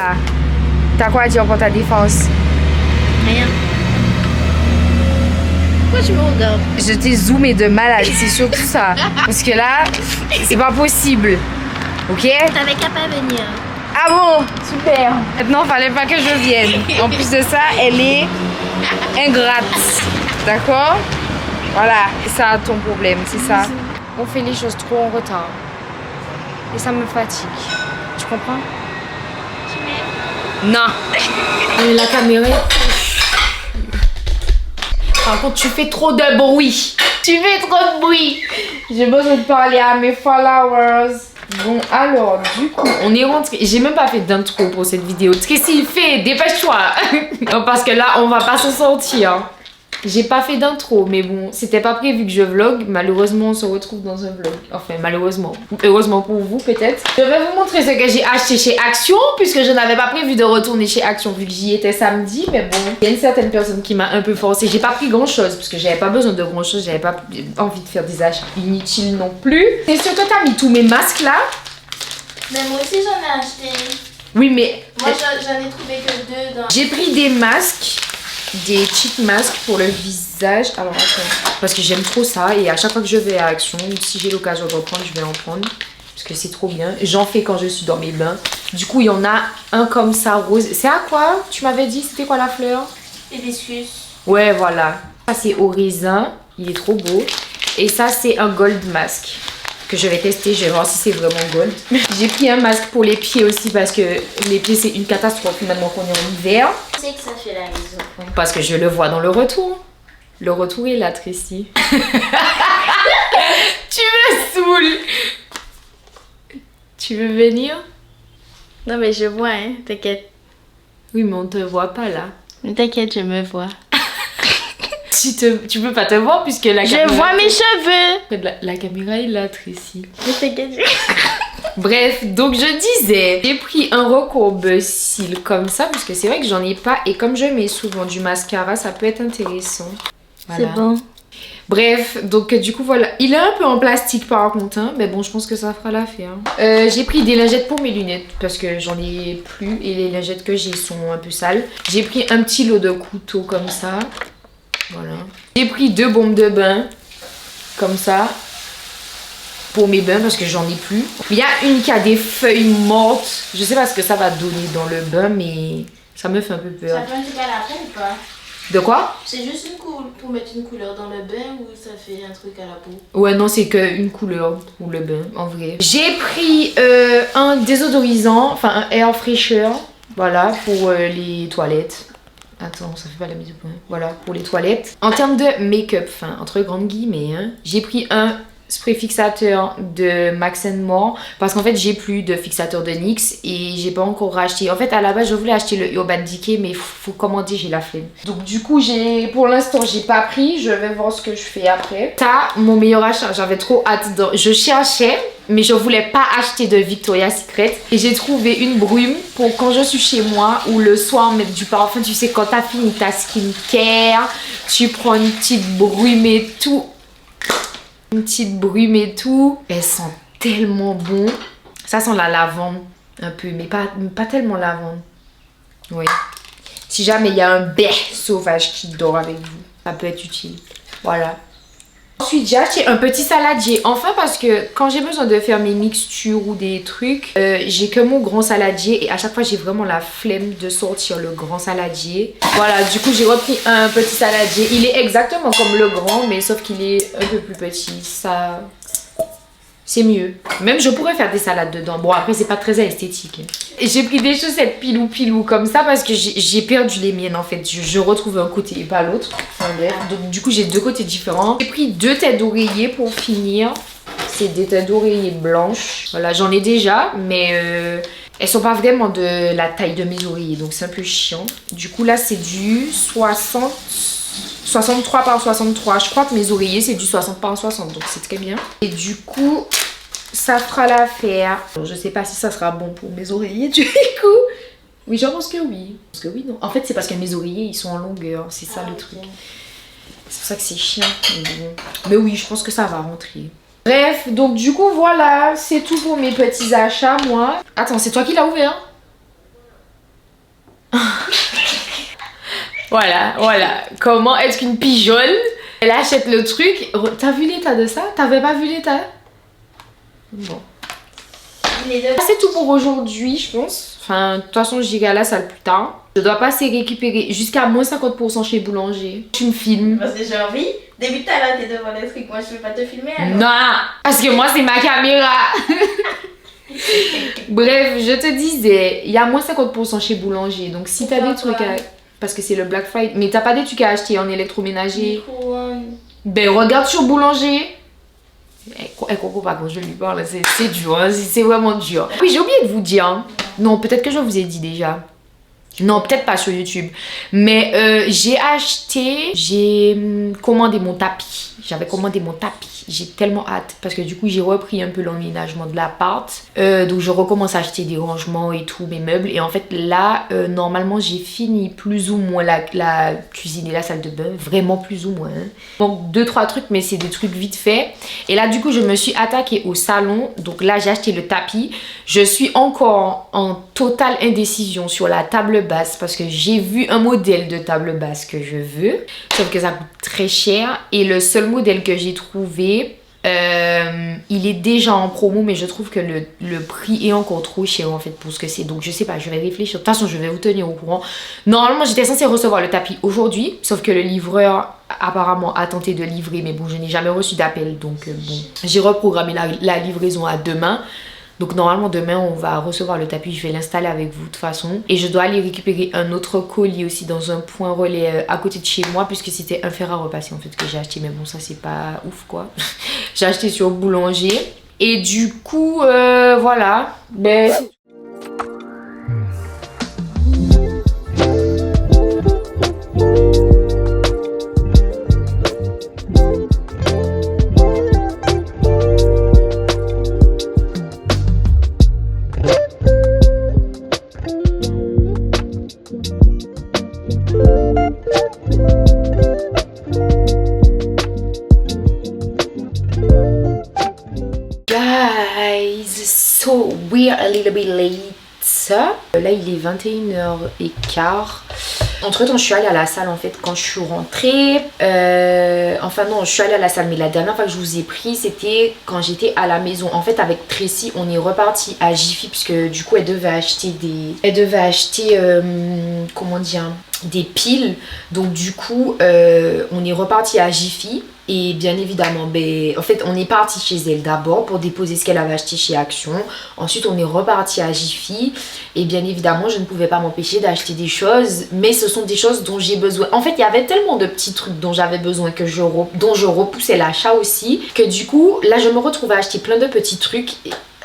là? T'as quoi à dire pour ta défense? Rien. Pourquoi tu me regardes? Je t'ai zoomé de malade, c'est surtout ça. Parce que là, c'est pas possible. Ok? T'avais qu'à pas venir. Ah bon? Super. Maintenant, fallait pas que je vienne. En plus de ça, elle est ingrate. D'accord? Voilà, c'est ça ton problème, c'est ça. On fait les choses trop en retard. Et ça me fatigue. Tu comprends? Tu m'aimes? Non. La caméra. Par contre, tu fais trop de bruit. Tu fais trop de bruit. J'ai besoin de parler à mes followers. Bon, alors, du coup, on est rentré. J'ai même pas fait d'intro pour cette vidéo. Tracy, fais, dépêche-toi. Parce que là, on va pas s'en sortir. J'ai pas fait d'intro, mais bon, c'était pas prévu que je vlog. Malheureusement, on se retrouve dans un vlog. Enfin, malheureusement. Heureusement pour vous, peut-être. Je vais vous montrer ce que j'ai acheté chez Action, puisque je n'avais pas prévu de retourner chez Action vu que j'y étais samedi. Mais bon, il y a une certaine personne qui m'a un peu forcé. J'ai pas pris grand-chose, parce que j'avais pas besoin de grand-chose. J'avais pas envie de faire des achats inutiles non plus. Et surtout, t'as mis tous mes masques là. Mais moi aussi, j'en ai acheté. Oui, mais... Moi, j'en ai trouvé que 2 dans... J'ai pris des masques. Des cheat masks pour le visage. Alors attends, parce que j'aime trop ça et à chaque fois que je vais à Action, si j'ai l'occasion de reprendre, je vais en prendre parce que c'est trop bien. J'en fais quand je suis dans mes bains. Du coup, il y en a un comme ça rose. C'est à quoi? Tu m'avais dit c'était quoi la fleur? Hibiscus. Ouais, voilà. Ça c'est au raisin. Il est trop beau. Et ça c'est un gold mask que je vais tester. Je vais voir si c'est vraiment gold. J'ai pris un masque pour les pieds aussi parce que les pieds c'est une catastrophe maintenant qu'on est en hiver. Tu sais que ça fait la maison. Parce que je le vois dans le retour. Le retour est là, Tracy. Tu me saoules. Tu veux venir? Non, mais je vois, hein. T'inquiète. Oui, mais on te voit pas là. Mais t'inquiète, je me vois. Tu peux pas te voir puisque la caméra... Je vois mes cheveux. La caméra est là, Tracy. Mais t'inquiète. Bref, donc je disais, j'ai pris un recourbe-cils comme ça parce que c'est vrai que j'en ai pas et comme je mets souvent du mascara, ça peut être intéressant. Voilà. C'est bon. Bref, donc du coup voilà, il est un peu en plastique par contre, hein, mais bon je pense que ça fera l'affaire. J'ai pris des lingettes pour mes lunettes parce que j'en ai plus et les lingettes que j'ai sont un peu sales. J'ai pris un petit lot de couteaux comme ça, voilà. J'ai pris 2 bombes de bain comme ça pour mes bains parce que j'en ai plus. Il y a une qui a des feuilles mortes, je sais pas ce que ça va donner dans le bain mais ça me fait un peu peur. Ça fait un truc à la peau ou pas? De quoi? C'est juste pour mettre une couleur dans le bain ou ça fait un truc à la peau? Ouais, non, c'est qu'une couleur pour le bain, en vrai. J'ai pris un désodorisant, enfin un air fresher, voilà, pour les toilettes. Attends, ça fait pas la mise au point. Voilà, pour les toilettes. En termes de make-up, enfin, entre grandes guillemets, hein, j'ai pris un spray fixateur de Max More parce qu'en fait j'ai plus de fixateur de NYX et j'ai pas encore racheté. En fait à la base je voulais acheter le Urban Decay mais faut commander, j'ai la flemme. Donc du coup pour l'instant j'ai pas pris, je vais voir ce que je fais après. Ça, mon meilleur achat, j'avais trop hâte je cherchais mais je voulais pas acheter de Victoria's Secret et j'ai trouvé une brume pour quand je suis chez moi ou le soir mettre du parfum. Tu sais quand t'as fini ta skincare, tu prends une petite brume et tout. Une petite brume et tout. Elles sentent tellement bon. Ça sent la lavande un peu, mais pas tellement lavande. Oui. Si jamais il y a un bé sauvage qui dort avec vous, ça peut être utile. Voilà. Ensuite, j'ai acheté un petit saladier. Enfin, parce que quand j'ai besoin de faire mes mixtures ou des trucs, j'ai que mon grand saladier. Et à chaque fois, j'ai vraiment la flemme de sortir le grand saladier. Voilà, du coup, j'ai repris un petit saladier. Il est exactement comme le grand, mais sauf qu'il est un peu plus petit. Ça... c'est mieux. Même je pourrais faire des salades dedans. Bon après c'est pas très esthétique. Et j'ai pris des chaussettes pilou comme ça parce que j'ai perdu les miennes en fait. Je retrouve un côté et pas l'autre. Enfin bref. Donc du coup j'ai 2 côtés différents. J'ai pris 2 têtes d'oreiller pour finir. C'est des têtes d'oreiller blanches. Voilà j'en ai déjà mais elles sont pas vraiment de la taille de mes oreillers. Donc c'est un peu chiant. Du coup là c'est du 63 par 63. Je crois que mes oreillers c'est du 60 par 60 donc c'est très bien. Et du coup ça fera l'affaire. Je sais pas si ça sera bon pour mes oreillers du coup. Oui je pense que oui. Parce que oui non. En fait c'est parce que mes oreillers ils sont en longueur. C'est ça le truc. C'est pour ça que c'est chiant. Mais oui je pense que ça va rentrer. Bref donc du coup voilà. C'est tout pour mes petits achats moi. Attends c'est toi qui l'as ouvert? Voilà. Comment est-ce qu'une pigeonne, elle achète le truc. T'as vu l'état de ça? T'avais pas vu l'état? Bon. C'est tout pour aujourd'hui, je pense. Enfin, de toute façon, j'irai à la salle plus tard. Je dois passer récupérer jusqu'à moins 50% chez Boulanger. Tu me filmes. Parce que j'ai envie. Depuis tout à l'heure, t'es devant le truc. Moi, je peux pas te filmer alors. Non, parce que moi, c'est ma caméra. Bref, je te disais, il y a moins 50% chez Boulanger. Donc, si t'as des trucs à... Parce que c'est le Black Friday. Mais t'as pas des trucs à acheter en électroménager? Ben, regarde sur Boulanger. Elle comprend pas quand je lui parle, c'est dur, hein, c'est vraiment dur. Oui, j'ai oublié de vous dire, hein. Non, peut-être que je vous ai dit déjà. Non, peut-être pas sur YouTube. Mais j'ai commandé mon tapis. J'avais commandé mon tapis. J'ai tellement hâte parce que du coup, j'ai repris un peu l'emménagement de l'appart. Donc, je recommence à acheter des rangements et tout, mes meubles. Et en fait, là, normalement, j'ai fini plus ou moins la cuisine et la salle de bain. Vraiment plus ou moins. Hein. Donc, 2-3 trucs, mais c'est des trucs vite fait. Et là, du coup, je me suis attaquée au salon. Donc là, j'ai acheté le tapis. Je suis encore en totale indécision sur la table basse parce que j'ai vu un modèle de table basse que je veux. Sauf que ça coûte très cher. Et le seul modèle que j'ai trouvé, il est déjà en promo, mais je trouve que le prix est encore trop cher en fait pour ce que c'est. Donc je sais pas, je vais réfléchir. De toute façon, je vais vous tenir au courant. Normalement, j'étais censée recevoir le tapis aujourd'hui, sauf que le livreur apparemment a tenté de livrer, mais bon, je n'ai jamais reçu d'appel. Donc bon, j'ai reprogrammé la livraison à demain. Donc normalement demain on va recevoir le tapis, je vais l'installer avec vous de toute façon. Et je dois aller récupérer un autre colis aussi dans un point relais à côté de chez moi, puisque c'était un fer à repasser en fait que j'ai acheté. Mais bon, ça c'est pas ouf quoi. J'ai acheté sur Boulanger. Et du coup voilà. Ben... So we're a little bit late. Là il est 21h15. Entre temps je suis allée à la salle en fait quand je suis rentrée. Enfin non, je suis allée à la salle, mais la dernière fois que je vous ai pris c'était quand j'étais à la maison. En fait avec Tracy on est reparti à Jiffy puisque du coup elle devait acheter comment dire, des piles. Donc du coup on est reparti à Jiffy. Et bien évidemment, en fait, on est parti chez elle d'abord pour déposer ce qu'elle avait acheté chez Action. Ensuite, on est reparti à Jiffy. Et bien évidemment, je ne pouvais pas m'empêcher d'acheter des choses. Mais ce sont des choses dont j'ai besoin. En fait, il y avait tellement de petits trucs dont j'avais besoin, dont je repoussais l'achat aussi. Que du coup, là, je me retrouve à acheter plein de petits trucs.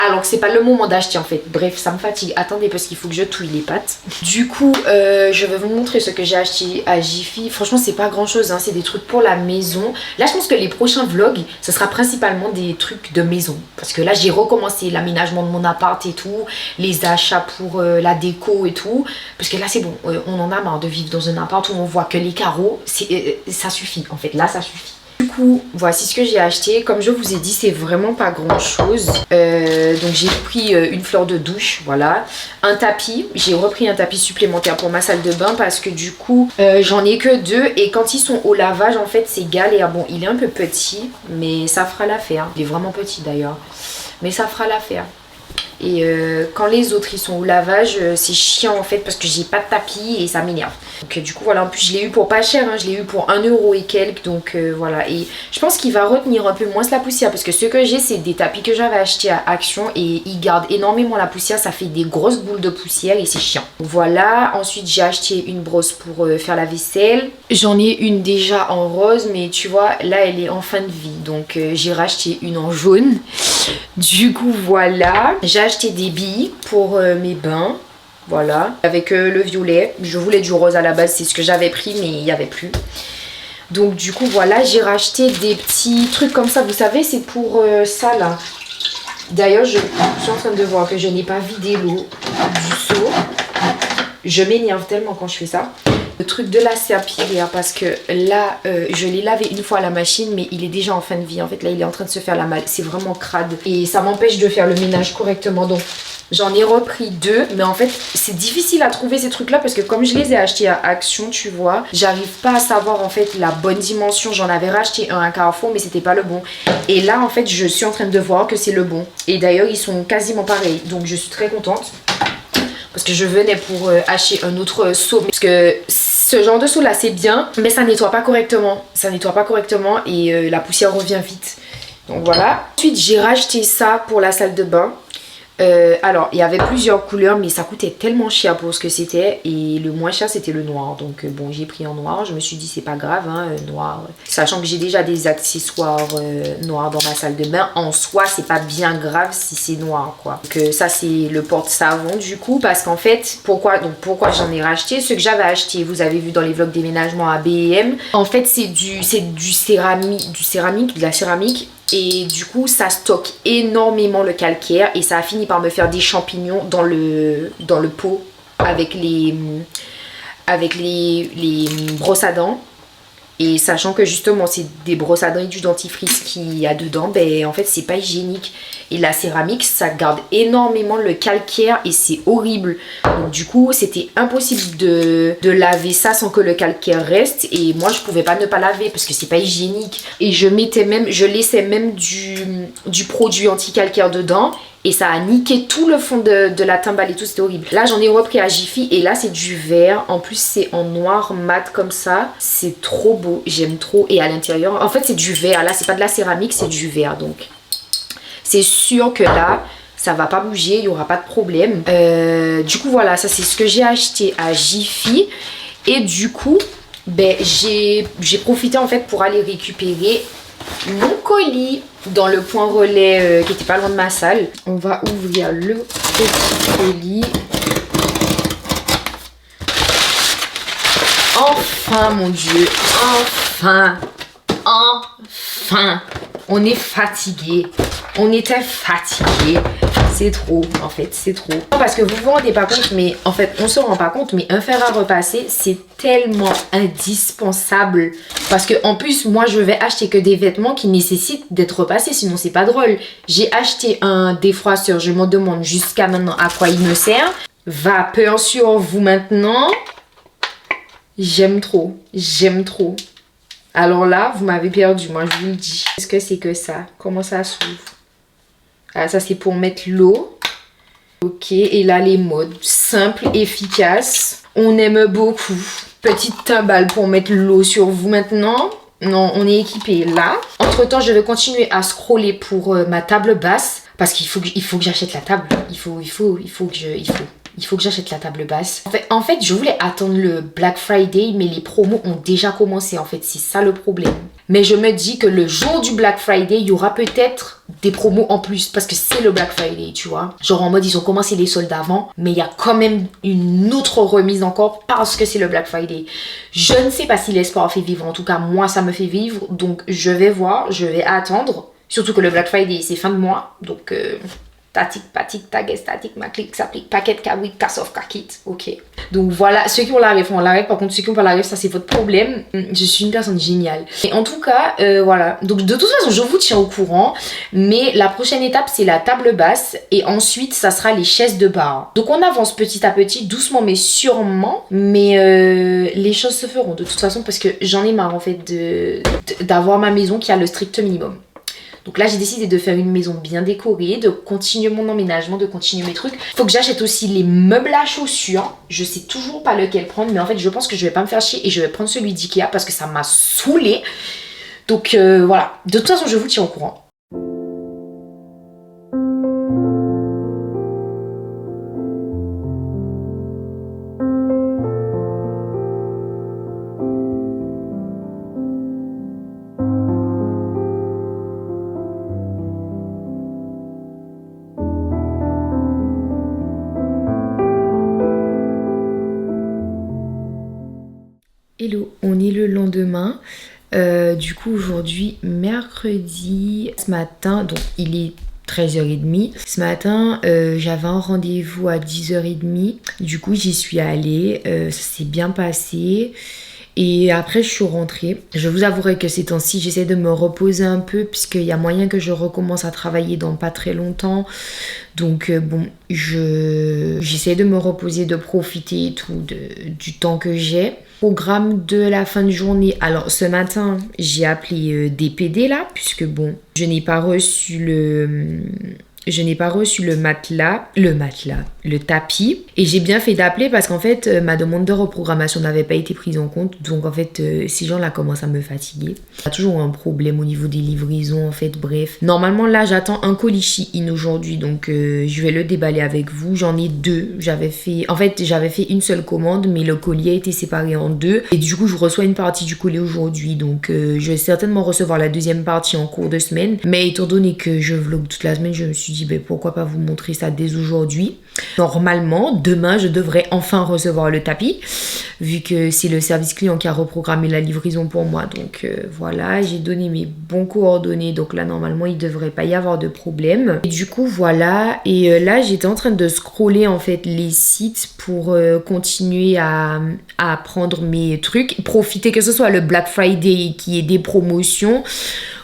Alors que c'est pas le moment d'acheter en fait. Bref, ça me fatigue. Attendez parce qu'il faut que je touille les pâtes. Du coup, je vais vous montrer ce que j'ai acheté à Jiffy. Franchement, c'est pas grand chose, hein. C'est des trucs pour la maison. Là, je pense que les prochains vlogs, ce sera principalement des trucs de maison. Parce que là, j'ai recommencé l'aménagement de mon appart et tout. Les achats pour la déco et tout. Parce que là, c'est bon. On en a marre de vivre dans un appart où on voit que les carreaux. Ça suffit en fait. Là, ça suffit. Du coup, voici ce que j'ai acheté. Comme je vous ai dit, c'est vraiment pas grand chose. Donc j'ai pris une fleur de douche, voilà. Un tapis. J'ai repris un tapis supplémentaire pour ma salle de bain parce que du coup, j'en ai que 2. Et quand ils sont au lavage, en fait, c'est galère. Bon, il est un peu petit, mais ça fera l'affaire. Il est vraiment petit d'ailleurs. Mais ça fera l'affaire. Et quand les autres ils sont au lavage, c'est chiant en fait parce que j'ai pas de tapis et ça m'énerve. Donc du coup voilà, en plus je l'ai eu pour pas cher, hein, je l'ai eu pour 1 euro et quelques. Donc voilà, et je pense qu'il va retenir un peu moins la poussière parce que ce que j'ai c'est des tapis que j'avais acheté à Action et ils gardent énormément la poussière, ça fait des grosses boules de poussière et c'est chiant. Voilà, ensuite j'ai acheté une brosse pour faire la vaisselle. J'en ai une déjà en rose mais tu vois là elle est en fin de vie, donc j'ai racheté une en jaune. Du coup voilà, j'ai acheté des billes pour mes bains, voilà, avec le violet. Je voulais du rose à la base, c'est ce que j'avais pris mais il n'y avait plus. Donc du coup voilà, j'ai racheté des petits trucs comme ça, vous savez c'est pour ça là. D'ailleurs je suis en train de voir que je n'ai pas vidé l'eau du seau. Je m'énerve tellement quand je fais ça. Le truc de la serpillière parce que là je l'ai lavé une fois à la machine mais il est déjà en fin de vie en fait. Là il est en train de se faire la malle, c'est vraiment crade et ça m'empêche de faire le ménage correctement. Donc J'en ai repris 2, mais en fait c'est difficile à trouver ces trucs là parce que comme je les ai achetés à Action, tu vois, j'arrive pas à savoir en fait la bonne dimension. J'en avais racheté un à Carrefour mais c'était pas le bon. Et là en fait je suis en train de voir que c'est le bon. Et d'ailleurs ils sont quasiment pareils, donc je suis très contente. Parce que je venais pour acheter un autre seau. Parce que ce genre de seau là c'est bien, mais ça nettoie pas correctement. Ça nettoie pas correctement et la poussière revient vite. Donc voilà. Ensuite j'ai racheté ça pour la salle de bain. Alors il y avait plusieurs couleurs mais ça coûtait tellement cher pour ce que c'était et le moins cher c'était le noir, donc bon j'ai pris en noir. Je me suis dit c'est pas grave hein, noir, sachant que j'ai déjà des accessoires noirs dans ma salle de bain, en soi c'est pas bien grave si c'est noir quoi. Donc ça c'est le porte-savon du coup, parce qu'en fait pourquoi j'en ai racheté, ce que j'avais acheté vous avez vu dans les vlogs déménagement à B&M, en fait c'est du céramique, de la céramique. Et du coup ça stocke énormément le calcaire et ça a fini par me faire des champignons dans le pot avec les brosses à dents. Et sachant que justement c'est des brosses à dents et du dentifrice qu'il y a dedans, ben en fait c'est pas hygiénique. Et la céramique ça garde énormément le calcaire et c'est horrible. Donc du coup c'était impossible de laver ça sans que le calcaire reste. Et moi je pouvais pas ne pas laver parce que c'est pas hygiénique. Et je laissais même du produit anti-calcaire dedans. Et ça a niqué tout le fond de la timbale et tout, c'était horrible. Là j'en ai repris à Jiffy et là c'est du vert. En plus c'est en noir mat comme ça. C'est trop beau, j'aime trop. Et à l'intérieur, en fait c'est du verre. Là c'est pas de la céramique, c'est du verre. Donc c'est sûr que là ça va pas bouger, il y aura pas de problème. Du coup voilà, ça c'est ce que j'ai acheté à Jiffy. Et du coup ben, j'ai profité en fait pour aller récupérer mon colis dans le point relais qui était pas loin de ma salle. On va ouvrir le petit colis. Enfin mon dieu, enfin on est fatigué. On était fatigué. C'est trop, en fait, c'est trop. Parce que vous vous rendez pas compte, mais en fait, on se rend pas compte, mais un fer à repasser, c'est tellement indispensable. Parce que en plus, moi, je vais acheter que des vêtements qui nécessitent d'être repassés, sinon c'est pas drôle. J'ai acheté un défroisseur, je me demande jusqu'à maintenant à quoi il me sert. Vapeur sur vous maintenant. J'aime trop, j'aime trop. Alors là, vous m'avez perdu, moi je vous le dis. Est-ce que c'est que ça? Comment ça s'ouvre? Ah, ça c'est pour mettre l'eau. Ok, et là les modes. Simple, efficace. On aime beaucoup. Petite timbale pour mettre l'eau sur vous maintenant. Non, on est équipé là. Entre temps, je vais continuer à scroller pour ma table basse. Parce qu'il faut que j'achète la table. Il faut que j'achète la table basse. En fait, je voulais attendre le Black Friday, mais les promos ont déjà commencé. En fait, c'est ça le problème. Mais je me dis que le jour du Black Friday, il y aura peut-être des promos en plus. Parce que c'est le Black Friday, tu vois. Genre en mode, ils ont commencé les soldes avant. Mais il y a quand même une autre remise encore parce que c'est le Black Friday. Je ne sais pas si l'espoir fait vivre. En tout cas, moi, ça me fait vivre. Donc, je vais voir. Je vais attendre. Surtout que le Black Friday, c'est fin de mois. Donc, tatic, patic, taguet, static, maclic, s'applique, paquet, kawik, kassof, kakit. Ok. Donc voilà, ceux qui ont la ref, on la ref. Par contre, ceux qui n'ont pas la ref, ça c'est votre problème. Je suis une personne géniale. Et en tout cas, voilà. Donc de toute façon, je vous tiens au courant. Mais la prochaine étape, c'est la table basse. Et ensuite, ça sera les chaises de bar. Donc on avance petit à petit, doucement mais sûrement. Mais les choses se feront de toute façon parce que j'en ai marre en fait d'avoir ma maison qui a le strict minimum. Donc là, j'ai décidé de faire une maison bien décorée, de continuer mon emménagement, de continuer mes trucs. Faut que j'achète aussi les meubles à chaussures. Je sais toujours pas lequel prendre, mais en fait, je pense que je vais pas me faire chier et je vais prendre celui d'Ikea parce que ça m'a saoulée. Donc voilà, de toute façon, je vous tiens au courant. Hello, on est le lendemain. Du coup aujourd'hui mercredi, ce matin, donc il est 13h30. Ce matin j'avais un rendez-vous à 10h30. Du coup j'y suis allée, ça s'est bien passé. Et après je suis rentrée. Je vous avouerai que ces temps-ci j'essaie de me reposer un peu puisqu'il y a moyen que je recommence à travailler dans pas très longtemps. Donc bon, j'essaie de me reposer, de profiter et tout du temps que j'ai. Programme de la fin de journée. Alors ce matin j'ai appelé DPD là puisque bon, je n'ai pas reçu le tapis. Et j'ai bien fait d'appeler parce qu'en fait, ma demande de reprogrammation n'avait pas été prise en compte. Donc en fait, ces gens-là commencent à me fatiguer. Il y a toujours un problème au niveau des livraisons, en fait, bref. Normalement, là, j'attends un colis Shein aujourd'hui. Donc je vais le déballer avec vous. J'en ai deux. J'avais fait une seule commande, mais le colis a été séparé en deux. Et du coup, je reçois une partie du colis aujourd'hui. Donc je vais certainement recevoir la deuxième partie en cours de semaine. Mais étant donné que je vlog toute la semaine, je me suis dit, ben, pourquoi pas vous montrer ça dès aujourd'hui. Normalement, demain, je devrais enfin recevoir le tapis, vu que c'est le service client qui a reprogrammé la livraison pour moi. Donc voilà, j'ai donné mes bons coordonnées. Donc là, normalement, il ne devrait pas y avoir de problème. Et du coup, voilà. Et là, j'étais en train de scroller, en fait, les sites pour continuer à prendre mes trucs. Profiter que ce soit le Black Friday qui ait des promotions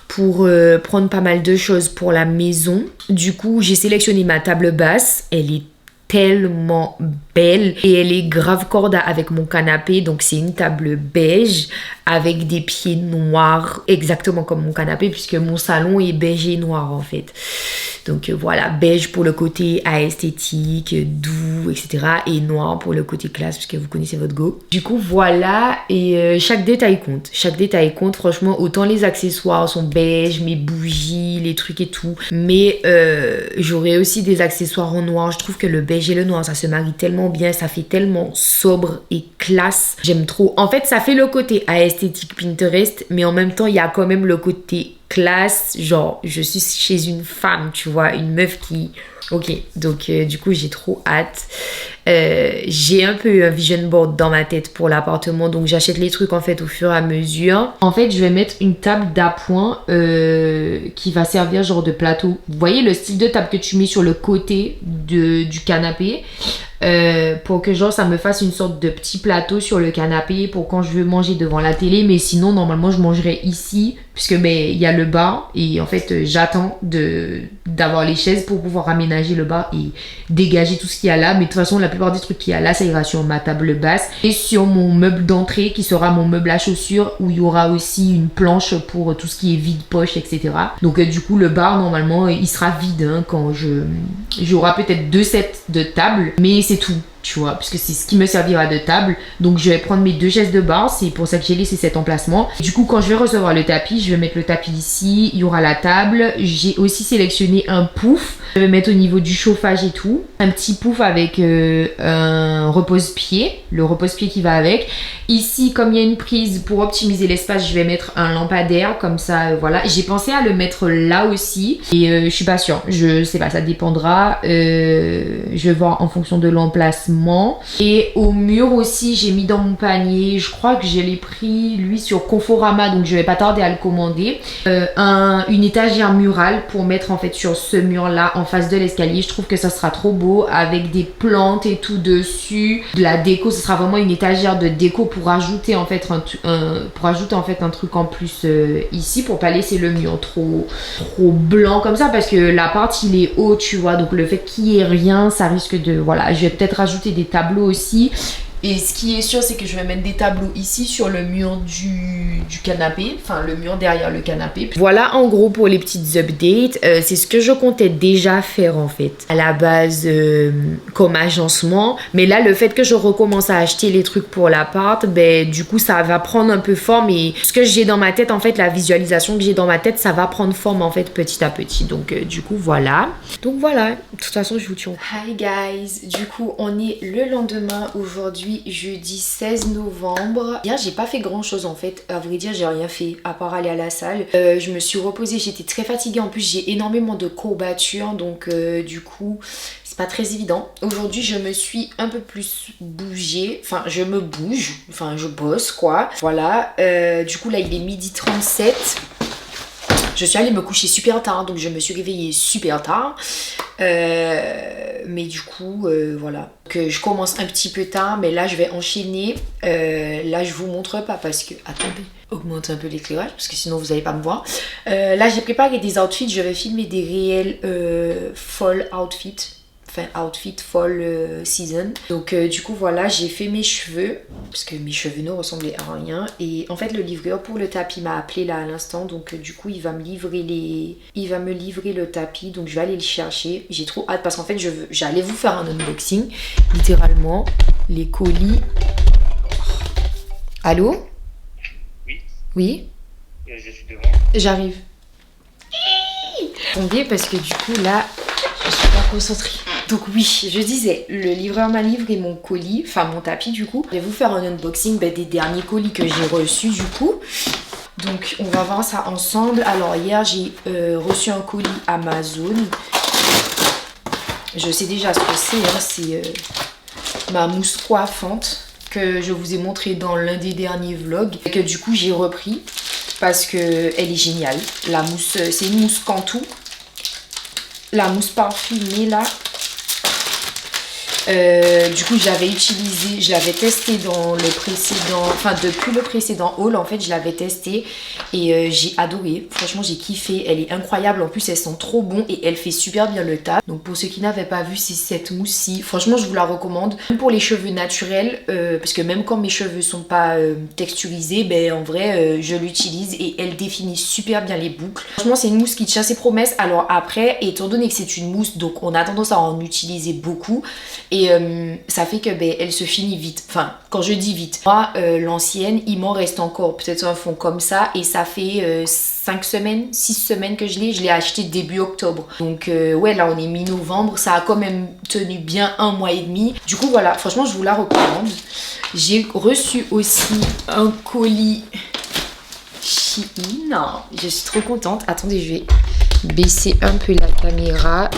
pour prendre pas mal de choses pour la maison. Du coup, j'ai sélectionné ma table basse. Elle est tellement belle et elle est grave corda avec mon canapé. Donc c'est une table beige avec des pieds noirs, exactement comme mon canapé puisque mon salon est beige et noir en fait. Donc voilà, beige pour le côté esthétique, doux, etc. Et noir pour le côté classe, puisque vous connaissez votre go. Du coup, voilà, et chaque détail compte. Chaque détail compte, franchement, autant les accessoires sont beige, mes bougies, les trucs et tout. Mais j'aurais aussi des accessoires en noir. Je trouve que le beige et le noir, ça se marie tellement bien, ça fait tellement sobre et classe. J'aime trop. En fait, ça fait le côté esthétique Pinterest, mais en même temps, il y a quand même le côté classe, genre je suis chez une femme, tu vois, une meuf qui... Ok, donc du coup j'ai trop hâte. J'ai un peu un vision board dans ma tête pour l'appartement, donc j'achète les trucs en fait au fur et à mesure. En fait, je vais mettre une table d'appoint qui va servir genre de plateau. Vous voyez le style de table que tu mets sur le côté du canapé, pour que genre ça me fasse une sorte de petit plateau sur le canapé pour quand je veux manger devant la télé. Mais sinon normalement je mangerai ici puisque ben il y a le bar et en fait j'attends d'avoir les chaises pour pouvoir aménager le bar et dégager tout ce qu'il y a là. Mais de toute façon la plupart des trucs qu'il y a là ça ira sur ma table basse et sur mon meuble d'entrée qui sera mon meuble à chaussures où il y aura aussi une planche pour tout ce qui est vide poche, etc. Donc du coup le bar normalement il sera vide hein, quand j'aurai peut-être 2 sets de tables, mais c'est tout, tu vois, puisque c'est ce qui me servira de table. Donc je vais prendre mes 2 chaises de bar, c'est pour ça que j'ai laissé cet emplacement. Du coup quand je vais recevoir le tapis, je vais mettre le tapis ici, il y aura la table. J'ai aussi sélectionné un pouf, je vais mettre au niveau du chauffage et tout, un petit pouf avec un repose-pied, le repose-pied qui va avec. Ici comme il y a une prise pour optimiser l'espace, je vais mettre un lampadaire comme ça, voilà. J'ai pensé à le mettre là aussi et je suis pas sûre, je sais pas, ça dépendra, je vais voir en fonction de l'emplacement. Et au mur aussi j'ai mis dans mon panier, je crois que je l'ai pris lui sur Conforama, donc je vais pas tarder à le commander, une étagère murale pour mettre en fait sur ce mur là en face de l'escalier. Je trouve que ça sera trop beau avec des plantes et tout dessus, de la déco. Ce sera vraiment une étagère de déco pour ajouter en fait un truc en plus ici, pour pas laisser le mur trop blanc comme ça, parce que l'appart il est haut, tu vois, donc le fait qu'il y ait rien, ça risque de... Voilà, je vais peut-être rajouter des tableaux aussi. Et ce qui est sûr, c'est que je vais mettre des tableaux ici sur le mur du canapé, enfin le mur derrière le canapé. Voilà en gros pour les petites updates. C'est ce que je comptais déjà faire en fait à la base comme agencement. Mais là, le fait que je recommence à acheter les trucs pour l'appart, ben du coup ça va prendre un peu forme. Et ce que j'ai dans ma tête en fait, la visualisation que j'ai dans ma tête, ça va prendre forme en fait petit à petit. Donc du coup voilà. Donc voilà, de toute façon je vous tiens. Hi guys, du coup on est le lendemain aujourd'hui. Jeudi 16 novembre. Bien, j'ai pas fait grand chose en fait. À vrai dire, j'ai rien fait à part aller à la salle. Je me suis reposée, j'étais très fatiguée. En plus, j'ai énormément de courbatures. Donc, du coup, c'est pas très évident. Aujourd'hui, je me suis un peu plus bougée. Enfin, je me bouge. Enfin, je bosse quoi. Voilà. Du coup, là, il est 12h37. Je suis allée me coucher super tard, donc je me suis réveillée super tard. Mais du coup, voilà. Que je commence un petit peu tard, mais là je vais enchaîner. Là je vous montre pas parce que... Attendez, augmentez un peu l'éclairage parce que sinon vous allez pas me voir. Là j'ai préparé des outfits, je vais filmer des réels fall outfits. Enfin, outfit fall season. Donc du coup voilà, j'ai fait mes cheveux parce que mes cheveux ne ressemblaient à rien. Et en fait le livreur pour le tapis m'a appelé là à l'instant. Donc du coup il va me livrer le tapis. Donc je vais aller le chercher. J'ai trop hâte parce qu'en fait j'allais vous faire un unboxing. Littéralement les colis. Allô? Oui. Oui? Je suis devant. J'arrive. Tombé parce que du coup là je suis pas concentrée. Donc oui, je disais, le livreur m'a livré mon colis, enfin mon tapis du coup. Je vais vous faire un unboxing des derniers colis que j'ai reçus du coup. Donc on va voir ça ensemble. Alors hier j'ai reçu un colis Amazon. Je sais déjà ce que c'est, hein, c'est ma mousse coiffante que je vous ai montré dans l'un des derniers vlogs. Et que du coup j'ai repris parce qu'elle est géniale. La mousse, c'est une mousse Cantu. La mousse parfumée là. Du coup j'avais utilisé, je l'avais testé dans le précédent, enfin depuis le précédent haul en fait je l'avais testé et j'ai adoré, franchement j'ai kiffé, elle est incroyable, en plus elle sent trop bon et elle fait super bien le taf. Donc pour ceux qui n'avaient pas vu, c'est cette mousse-ci, franchement je vous la recommande, même pour les cheveux naturels, parce que même quand mes cheveux sont pas texturisés, ben en vrai je l'utilise et elle définit super bien les boucles. Franchement c'est une mousse qui tient ses promesses. Alors après, étant donné que c'est une mousse, donc on a tendance à en utiliser beaucoup. Et ça fait que elle se finit vite. Enfin, quand je dis vite, moi, l'ancienne, il m'en reste encore peut-être un fond comme ça. Et ça fait 5 semaines, 6 semaines que je l'ai acheté début octobre. Donc ouais, là on est mi-novembre. Ça a quand même tenu bien 1 mois et demi. Du coup voilà, franchement je vous la recommande. J'ai reçu aussi un colis Shein. Je suis trop contente. Attendez, je vais baisser un peu la caméra.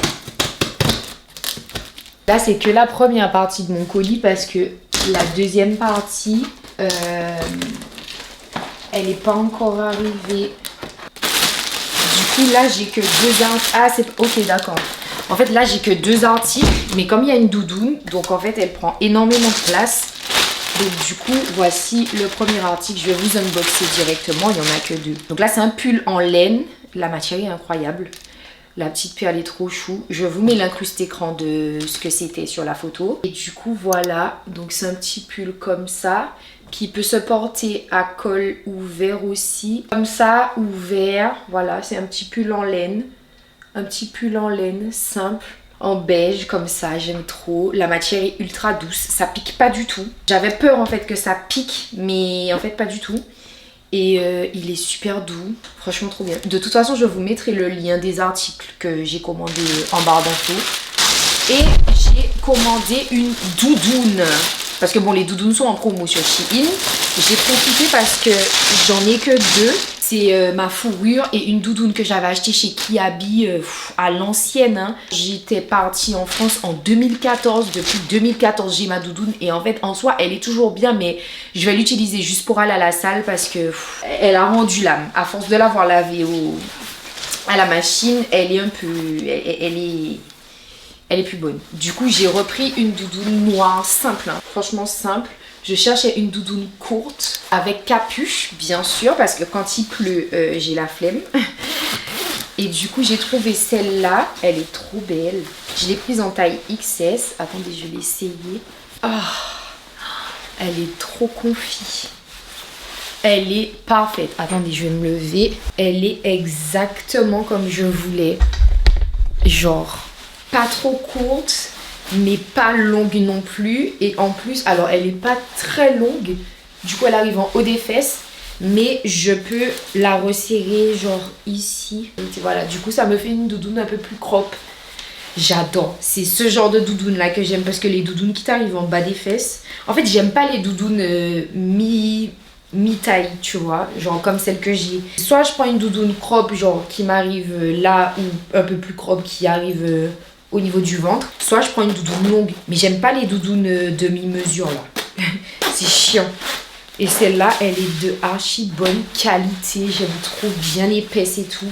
Là, c'est que la première partie de mon colis parce que la deuxième partie, elle n'est pas encore arrivée. Du coup, là, j'ai que 2 articles. Ah, c'est... Ok, d'accord. En fait, là, j'ai que 2 articles. Mais comme il y a une doudoune, donc en fait, elle prend énormément de place. Donc du coup, voici le premier article. Je vais vous unboxer directement. Il n'y en a que 2. Donc là, c'est un pull en laine. La matière est incroyable. La petite perle est trop chou. Je vous mets l'incruste écran de ce que c'était sur la photo. Et du coup, voilà. Donc, c'est un petit pull comme ça. Qui peut se porter à col ouvert aussi. Comme ça, ouvert. Voilà, c'est un petit pull en laine. Un petit pull en laine simple. En beige, comme ça. J'aime trop. La matière est ultra douce. Ça pique pas du tout. J'avais peur, en fait, que ça pique. Mais en fait, pas du tout. Et il est super doux, franchement trop bien. De toute façon, je vous mettrai le lien des articles que j'ai commandé en barre d'infos. Et j'ai commandé une doudoune. Parce que bon, les doudounes sont en promo sur Shein. J'ai profité parce que j'en ai que 2. C'est ma fourrure et une doudoune que j'avais achetée chez Kiabi à l'ancienne. Hein. J'étais partie en France en 2014. Depuis 2014, j'ai ma doudoune. Et en fait, en soi, elle est toujours bien. Mais je vais l'utiliser juste pour aller à la salle parce que elle a rendu l'âme. À force de l'avoir lavée à la machine, elle est un peu... Elle est plus bonne. Du coup, j'ai repris une doudoune noire simple. Hein. Franchement simple. Je cherchais une doudoune courte avec capuche, bien sûr, parce que quand il pleut, j'ai la flemme. Et du coup, j'ai trouvé celle-là. Elle est trop belle. Je l'ai prise en taille XS. Attendez, je vais l'essayer. Oh, elle est trop confie. Elle est parfaite. Attendez, je vais me lever. Elle est exactement comme je voulais. Genre, pas trop courte. Mais pas longue non plus. Et en plus, alors elle est pas très longue. Du coup, elle arrive en haut des fesses. Mais je peux la resserrer genre ici. Et voilà, du coup, ça me fait une doudoune un peu plus crop. J'adore. C'est ce genre de doudoune là que j'aime. Parce que les doudounes qui t'arrivent en bas des fesses. En fait, j'aime pas les doudounes mi-taille, tu vois. Genre comme celle que j'ai. Soit je prends une doudoune crop, genre qui m'arrive là. Ou un peu plus crop qui arrive... au niveau du ventre, soit je prends une doudoune longue, mais j'aime pas les doudounes demi-mesure là, c'est chiant. Et celle-là, elle est de archi bonne qualité, j'aime trop, bien épaisse et tout.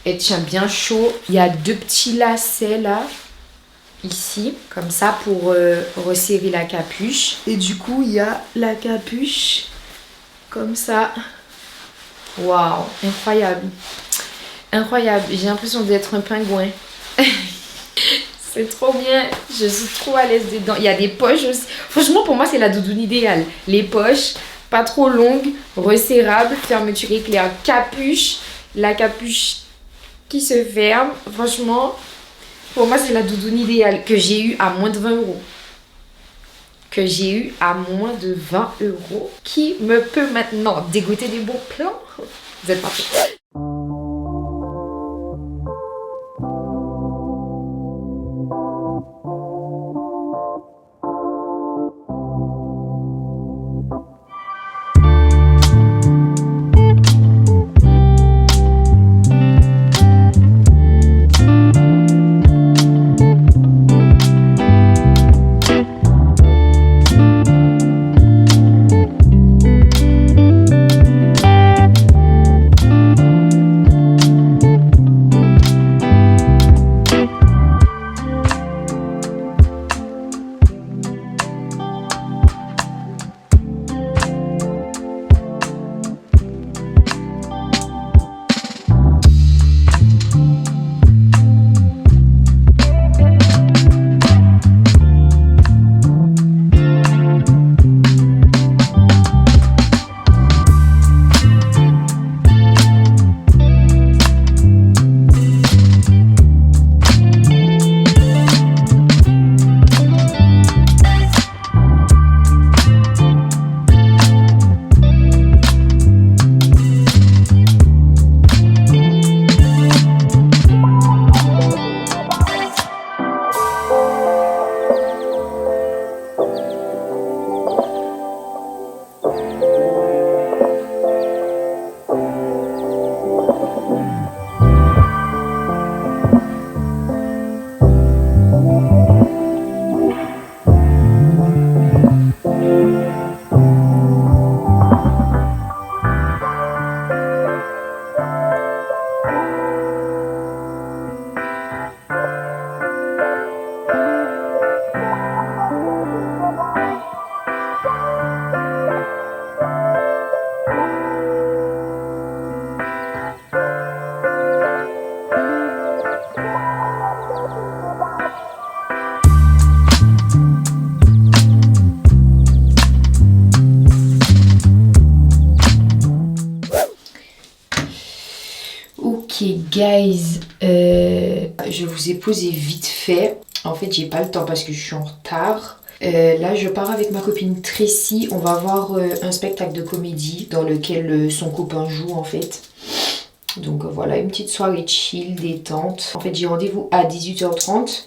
Elle tient bien chaud. Il y a 2 petits lacets là. Ici, comme ça pour resserrer la capuche. Et du coup, il y a la capuche comme ça. Waouh, incroyable. Incroyable, j'ai l'impression d'être un pingouin. C'est trop bien, je suis trop à l'aise dedans. Il y a des poches aussi. Franchement, pour moi, c'est la doudoune idéale. Les poches, pas trop longues, resserrables, fermeture éclair, capuche. La capuche qui se ferme. Franchement... Pour moi, c'est la doudoune idéale que j'ai eue à moins de 20 euros. Que j'ai eue à moins de 20 euros. Qui me peut maintenant dégoûter des bons plans? Vous êtes parfaits. Guys, je vous ai posé vite fait. En fait, j'ai pas le temps parce que je suis en retard. Là, je pars avec ma copine Tracy. On va voir un spectacle de comédie dans lequel son copain joue en fait. Donc voilà, une petite soirée chill, détente. En fait, j'ai rendez-vous à 18h30.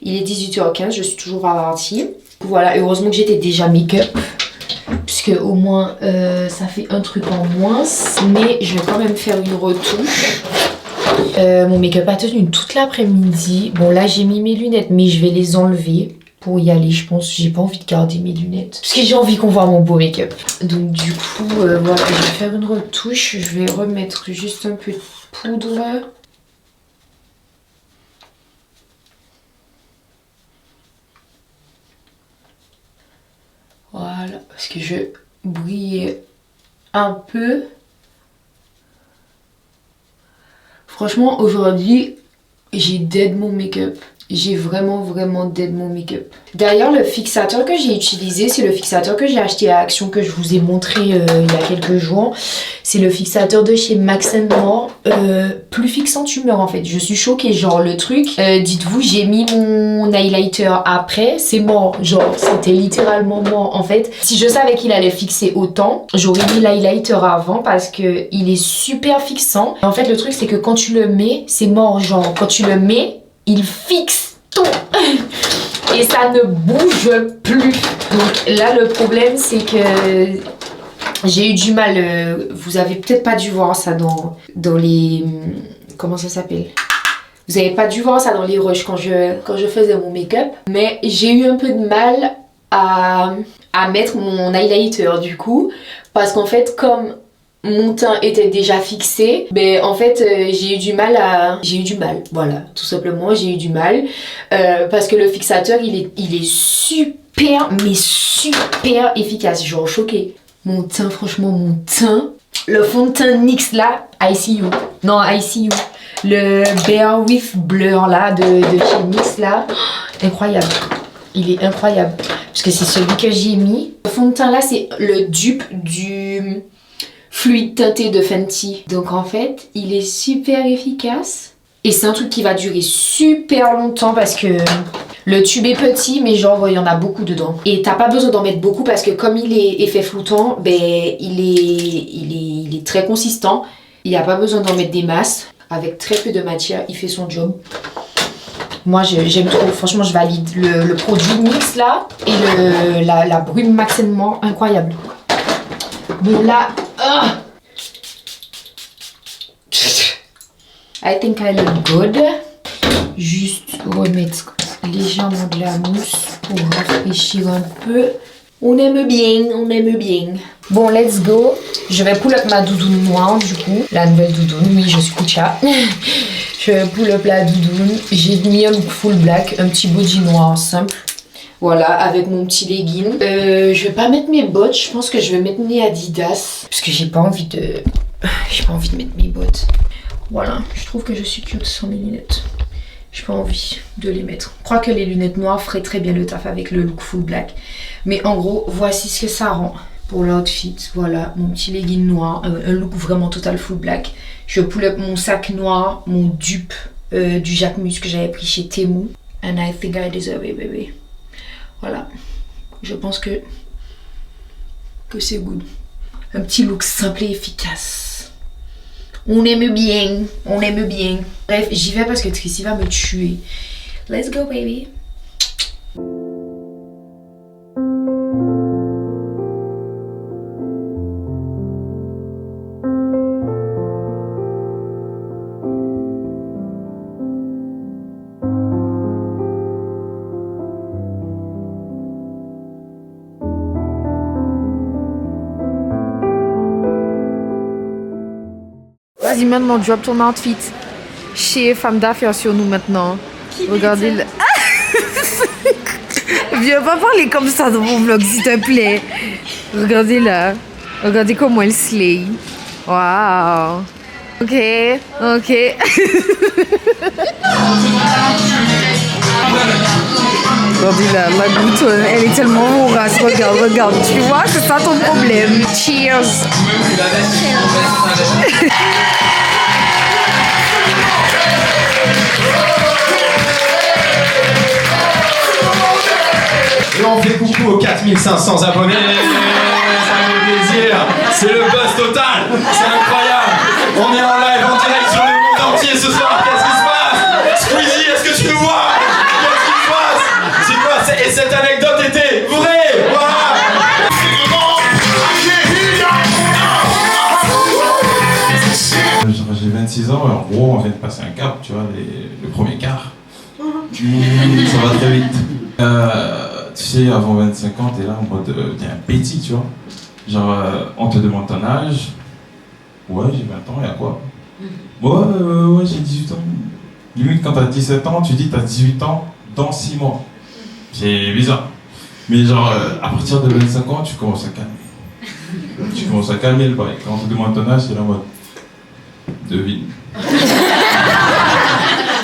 Il est 18h15, je suis toujours partie. Voilà, heureusement que j'étais déjà make-up. Puisque au moins ça fait un truc en moins. Mais je vais quand même faire une retouche. Mon make-up a tenu toute l'après-midi. Bon là j'ai mis mes lunettes mais je vais les enlever pour y aller je pense. J'ai pas envie de garder mes lunettes. Parce que j'ai envie qu'on voit mon beau make-up. Donc du coup voilà, je vais faire une retouche. Je vais remettre juste un peu de poudre. Voilà, parce que je brille un peu. Franchement, aujourd'hui, j'ai dead mon make-up. J'ai vraiment dead mon make-up. D'ailleurs, le fixateur que j'ai utilisé, c'est le fixateur que j'ai acheté à Action, que je vous ai montré il y a quelques jours. C'est le fixateur de chez Max & More. Plus fixant tumeur en fait. Je suis choquée. Genre le truc, dites-vous, j'ai mis mon highlighter après. C'est mort. Genre, c'était littéralement mort. En fait, si je savais qu'il allait fixer autant, j'aurais mis l'highlighter avant parce que il est super fixant. En fait, le truc, c'est que quand tu le mets, c'est mort. Genre, quand tu le mets, il fixe tout et ça ne bouge plus. Donc là le problème c'est que j'ai eu du mal, vous avez peut-être pas dû voir ça dans les... Comment ça s'appelle? Vous avez pas dû voir ça dans les rushs quand je faisais mon make-up. Mais j'ai eu un peu de mal à mettre mon highlighter du coup. Parce qu'en fait comme mon teint était déjà fixé, ben en fait j'ai eu du mal, voilà, tout simplement j'ai eu du mal parce que le fixateur il est super, mais super efficace, genre choqué. Mon teint, franchement mon teint, le fond de teint NYX là, ICU, le Bare With Blur là de chez NYX là, incroyable, il est incroyable parce que c'est celui que j'ai mis. Le fond de teint là c'est le dupe du fluide teinté de Fenty. Donc en fait, il est super efficace. Et c'est un truc qui va durer super longtemps parce que le tube est petit, mais genre il y en a beaucoup dedans. Et t'as pas besoin d'en mettre beaucoup parce que comme il est effet floutant, ben il est très consistant. Il n'y a pas besoin d'en mettre des masses. Avec très peu de matière, il fait son job. Moi j'aime trop, franchement je valide le produit NYX là et la brume Max & More, incroyable. Bon là, I think I look good. Juste remettre légèrement de la mousse pour rafraîchir un peu. On aime bien, on aime bien. Bon, let's go. Je vais pull up ma doudoune noire du coup. La nouvelle doudoune, oui, je suis Kucha. Je vais pull up la doudoune. J'ai mis un look full black, un petit body noir simple. Voilà, avec mon petit legging. Je vais pas mettre mes bottes, je pense que je vais mettre mes Adidas. Parce que j'ai pas envie de mettre mes bottes. Voilà, je trouve que je suis cute sans mes lunettes. J'ai pas envie de les mettre. Je crois que les lunettes noires feraient très bien le taf avec le look full black. Mais en gros, voici ce que ça rend pour l'outfit. Voilà, mon petit legging noir, un look vraiment total full black. Je pull up mon sac noir, mon dupe du Jacquemus que j'avais pris chez Temu. And I think I deserve it, baby. Voilà, je pense que c'est good. Un petit look simple et efficace. On aime bien, on aime bien. Bref, j'y vais parce que Tracy va me tuer. Let's go, baby. Vas-y maintenant, drop ton outfit. Chez Femme d'affaires sur nous maintenant. Regardez le... Viens pas parler comme ça dans mon vlog s'il te plaît. Regardez là. Regardez comment elle slay. Waouh. Ok, ok. Regardez là, la goutonne, elle est tellement vorace. Regarde, regarde. Tu vois, c'est ça ton problème. Cheers. Et on fait coucou aux 4500 abonnés. Ça fait plaisir. C'est le buzz total. C'est incroyable. On est en live, en direct sur le monde entier ce soir. Qu'est-ce qui se passe? Squeezie, est-ce que tu nous vois? Qu'est-ce qui se passe? C'est quoi? Et cette anecdote était vraie. Voilà. J'ai 26 ans, en gros on vient de passer un cap, tu vois, le premier quart. Ça va très vite. Tu sais, avant 25 ans, t'es là en mode, t'es un petit, tu vois. Genre, on te demande ton âge. Ouais, j'ai 20 ans, y'a quoi? Ouais, j'ai 18 ans. Limite, quand t'as 17 ans, tu dis t'as 18 ans dans 6 mois. C'est bizarre. Mais genre, à partir de 25 ans, tu commences à calmer. Tu commences à calmer le bail. Quand on te demande ton âge, c'est là en mode, devine.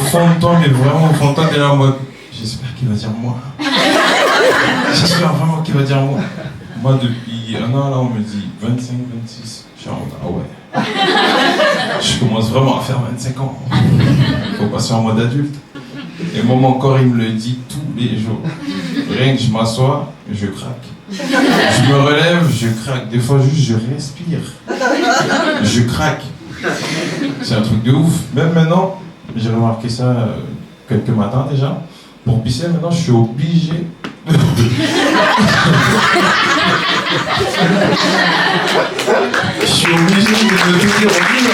Au fond de toi, mais vraiment au fond de toi, t'es là en mode, j'espère qu'il va dire moi. J'espère vraiment qu'il va dire moi. Moi, depuis un an, là, on me dit 25, 26. Je suis en mode, ah ouais. Je commence vraiment à faire 25 ans. Faut passer en mode adulte. Et moi, mon corps, il me le dit tous les jours. Rien que je m'assois, je craque. Je me relève, je craque. Des fois, juste, je respire. Je craque. C'est un truc de ouf. Même maintenant, j'ai remarqué ça quelques matins déjà. Pour pisser, maintenant, je suis obligé. Je suis obligé de me tenir au lit.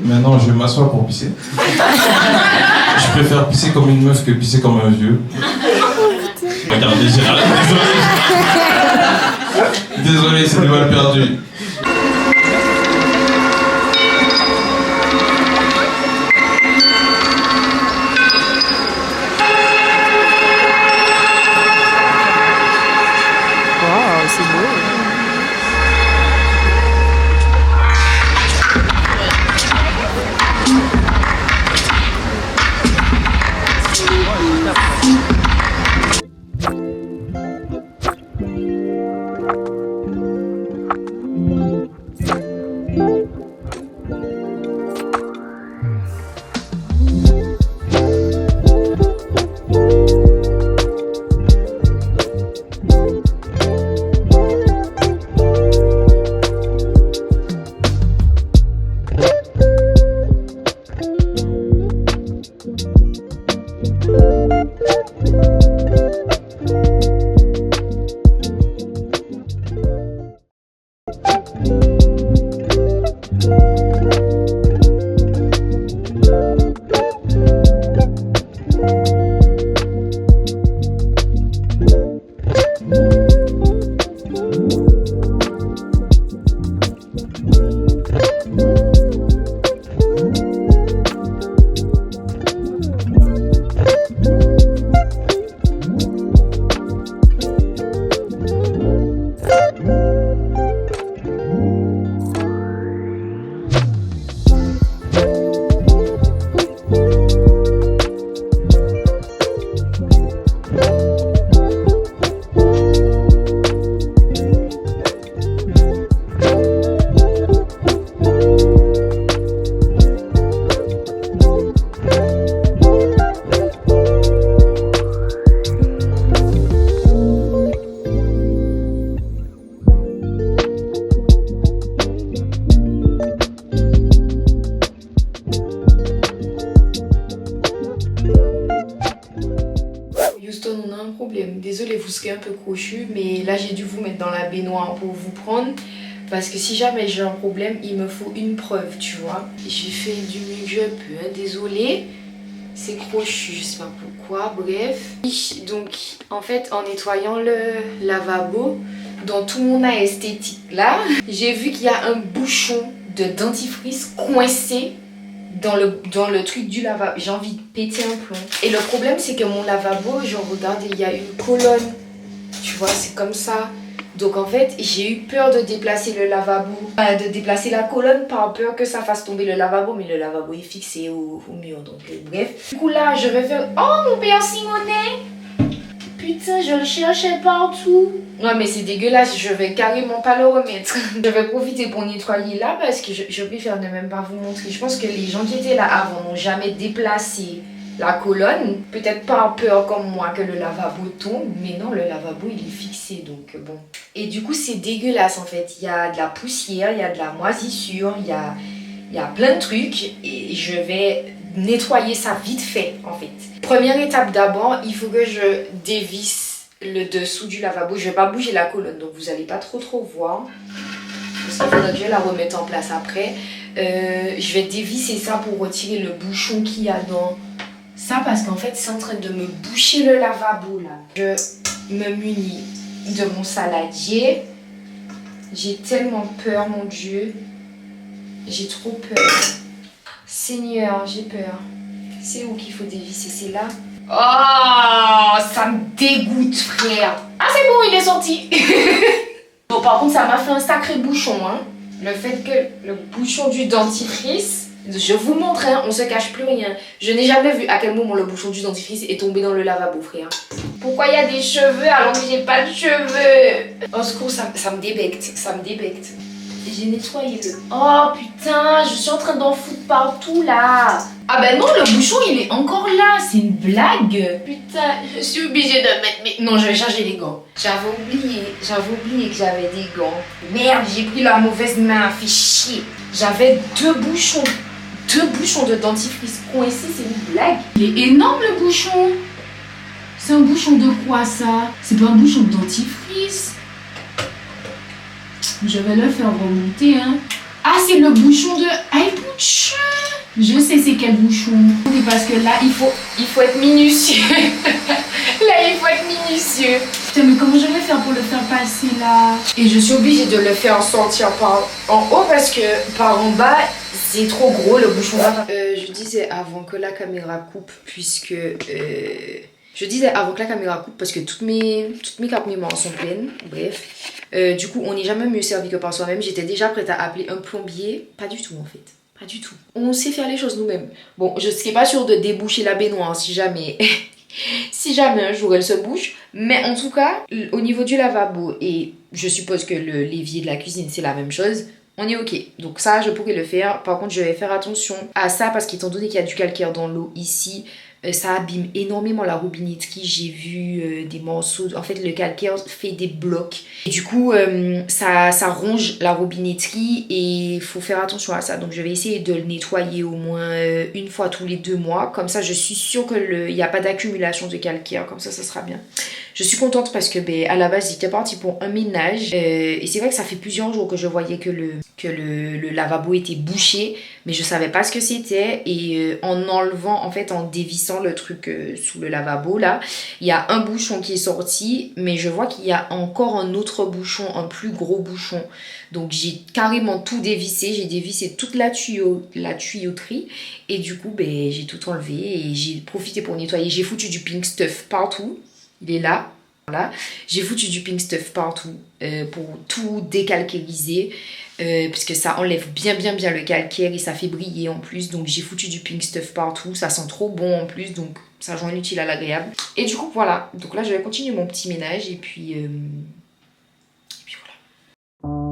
Maintenant, je m'assois pour pisser. Je préfère pisser comme une meuf que pisser comme un vieux. Regardez, j'ai désolé. Désolé, c'est des balles perdues. Wow, c'est beau. Houston, on a un problème. Désolée, vous serez un peu crochu, mais là j'ai dû vous mettre dans la baignoire pour vous prendre. Parce que si jamais j'ai un problème, il me faut une preuve, tu vois. J'ai fait du mieux que je peux, hein. Désolée. C'est crochu, je sais pas pourquoi, bref. Donc, en fait, en nettoyant le lavabo, dans tout mon art esthétique là, j'ai vu qu'il y a un bouchon de dentifrice coincé dans le truc du lavabo. J'ai envie de péter un plomb. Et le problème, c'est que mon lavabo, je regarde, il y a une colonne. Tu vois, c'est comme ça. Donc en fait, j'ai eu peur de déplacer le lavabo, de déplacer la colonne par peur que ça fasse tomber le lavabo, mais le lavabo est fixé au mur, donc bref. Du coup là, je vais faire... Oh, mon persimonet! Putain, je le cherchais partout. Ouais, mais c'est dégueulasse, je vais carrément pas le remettre. Je vais profiter pour nettoyer là parce que je préfère ne même pas vous montrer. Je pense que les gens qui étaient là avant n'ont jamais déplacé la colonne, peut-être pas peur comme moi que le lavabo tombe, mais non, le lavabo il est fixé, donc bon. Et du coup c'est dégueulasse en fait, il y a de la poussière, il y a de la moisissure, il y a plein de trucs et je vais nettoyer ça vite fait en fait. Première étape d'abord, il faut que je dévisse le dessous du lavabo, je vais pas bouger la colonne donc vous allez pas trop voir, parce qu'il faudra que je la remette en place après. Je vais dévisser ça pour retirer le bouchon qu'il y a dans... Ça parce qu'en fait c'est en train de me boucher le lavabo là. Je me munis de mon saladier. J'ai tellement peur, mon Dieu. J'ai trop peur. Seigneur, j'ai peur. C'est où qu'il faut dévisser? C'est là. Oh, ça me dégoûte, frère. Ah, c'est bon, il est sorti. Bon, par contre, ça m'a fait un sacré bouchon, hein. Le fait que le bouchon du dentifrice... Je vous montre, hein, on se cache plus rien. Je n'ai jamais vu à quel moment le bouchon du dentifrice est tombé dans le lavabo, frère. Pourquoi il y a des cheveux alors que j'ai pas de cheveux? Au secours, ça me débecte, ça me débecte. J'ai nettoyé le... Oh putain, je suis en train d'en foutre partout là. Ah ben non, le bouchon il est encore là, c'est une blague. Putain, je suis obligée de mettre mes... Non, je vais changer les gants. J'avais oublié que j'avais des gants. Merde, j'ai pris la mauvaise main, fait chier. J'avais deux bouchons de dentifrice coincés, c'est une blague. Il est énorme le bouchon. C'est un bouchon de quoi ça? C'est pas un bouchon de dentifrice. Je vais le faire remonter, hein. Ah, c'est le bouchon de... Aïe, bouchon. Je sais c'est quel bouchon. Oui, parce que là, il faut être minutieux. Là, il faut être minutieux. Putain, mais comment je vais faire faire pour le faire passer là? Et je suis obligée de le faire sortir par en haut parce que par en bas, c'est trop gros le bouchon. Je disais avant que la caméra coupe, puisque... Je disais avant que la caméra coupe parce que toutes mes cartes mémoire sont pleines. Bref. Du coup, on n'est jamais mieux servi que par soi-même. J'étais déjà prête à appeler un plombier. Pas du tout en fait. Pas du tout. On sait faire les choses nous-mêmes. Bon, je ne serais pas sûre de déboucher la baignoire si jamais... si jamais un jour elle se bouche. Mais en tout cas, au niveau du lavabo, et je suppose que l'évier de la cuisine c'est la même chose, on est ok. Donc ça, je pourrais le faire. Par contre, je vais faire attention à ça parce qu'étant donné qu'il y a du calcaire dans l'eau ici, ça abîme énormément la robinetterie. J'ai vu des morceaux... En fait, le calcaire fait des blocs. Et du coup, ça ronge la robinetterie et il faut faire attention à ça. Donc, je vais essayer de le nettoyer au moins une fois tous les 2 mois. Comme ça, je suis sûre qu'il n'y a pas d'accumulation de calcaire. Comme ça sera bien. Je suis contente parce que à la base, j'étais partie pour un ménage. Et c'est vrai que ça fait plusieurs jours que je voyais que le lavabo était bouché. Mais je savais pas ce que c'était. Et en enlevant, en fait, en dévissant le truc sous le lavabo là, il y a un bouchon qui est sorti, mais je vois qu'il y a encore un autre bouchon, un plus gros bouchon. Donc j'ai carrément tout dévissé, j'ai dévissé toute la tuyauterie et du coup j'ai tout enlevé et j'ai profité pour nettoyer. J'ai foutu du pink stuff partout, il est là. Voilà. J'ai foutu du pink stuff partout pour tout décalcériser puisque ça enlève bien le calcaire et ça fait briller en plus. Donc j'ai foutu du pink stuff partout, ça sent trop bon en plus, donc ça joint l'utile à l'agréable. Et du coup voilà, donc là je vais continuer mon petit ménage et puis voilà.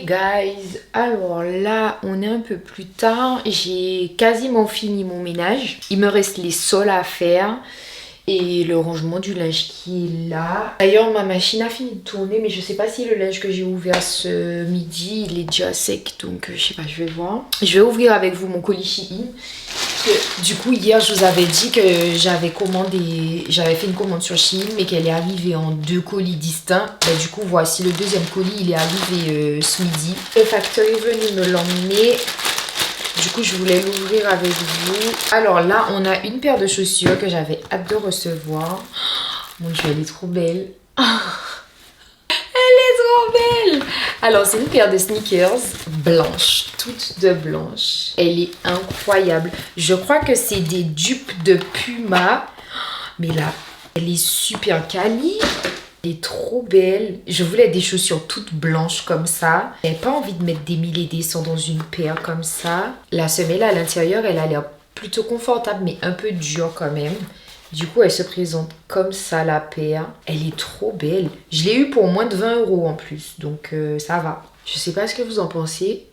Guys, alors là on est un peu plus tard, j'ai quasiment fini mon ménage, il me reste les sols à faire et le rangement du linge qui est là. D'ailleurs ma machine a fini de tourner mais je sais pas si le linge que j'ai ouvert ce midi il est déjà sec, donc je sais pas, je vais voir. Je vais ouvrir avec vous mon colis Shein. Du coup hier je vous avais dit que j'avais fait une commande sur Shein mais qu'elle est arrivée en 2 colis distincts. Et du coup voici le deuxième colis, il est arrivé ce midi. Le facteur est venu me l'emmener. Du coup je voulais l'ouvrir avec vous. Alors là on a une paire de chaussures que j'avais hâte de recevoir. Mon dieu elle est trop belle. Elle est trop belle. Alors c'est une paire de sneakers blanches, toutes de blanches. Elle est incroyable. Je crois que c'est des dupes de Puma. Mais là, elle est super quali. Elle est trop belle. Je voulais des chaussures toutes blanches comme ça. J'avais pas envie de mettre des 1000 et des 100 dans une paire comme ça. La semelle à l'intérieur, elle a l'air plutôt confortable mais un peu dure quand même. Du coup, elle se présente comme ça, la paire. Elle est trop belle. Je l'ai eu pour moins de 20 € en plus. Donc, ça va. Je sais pas ce que vous en pensez.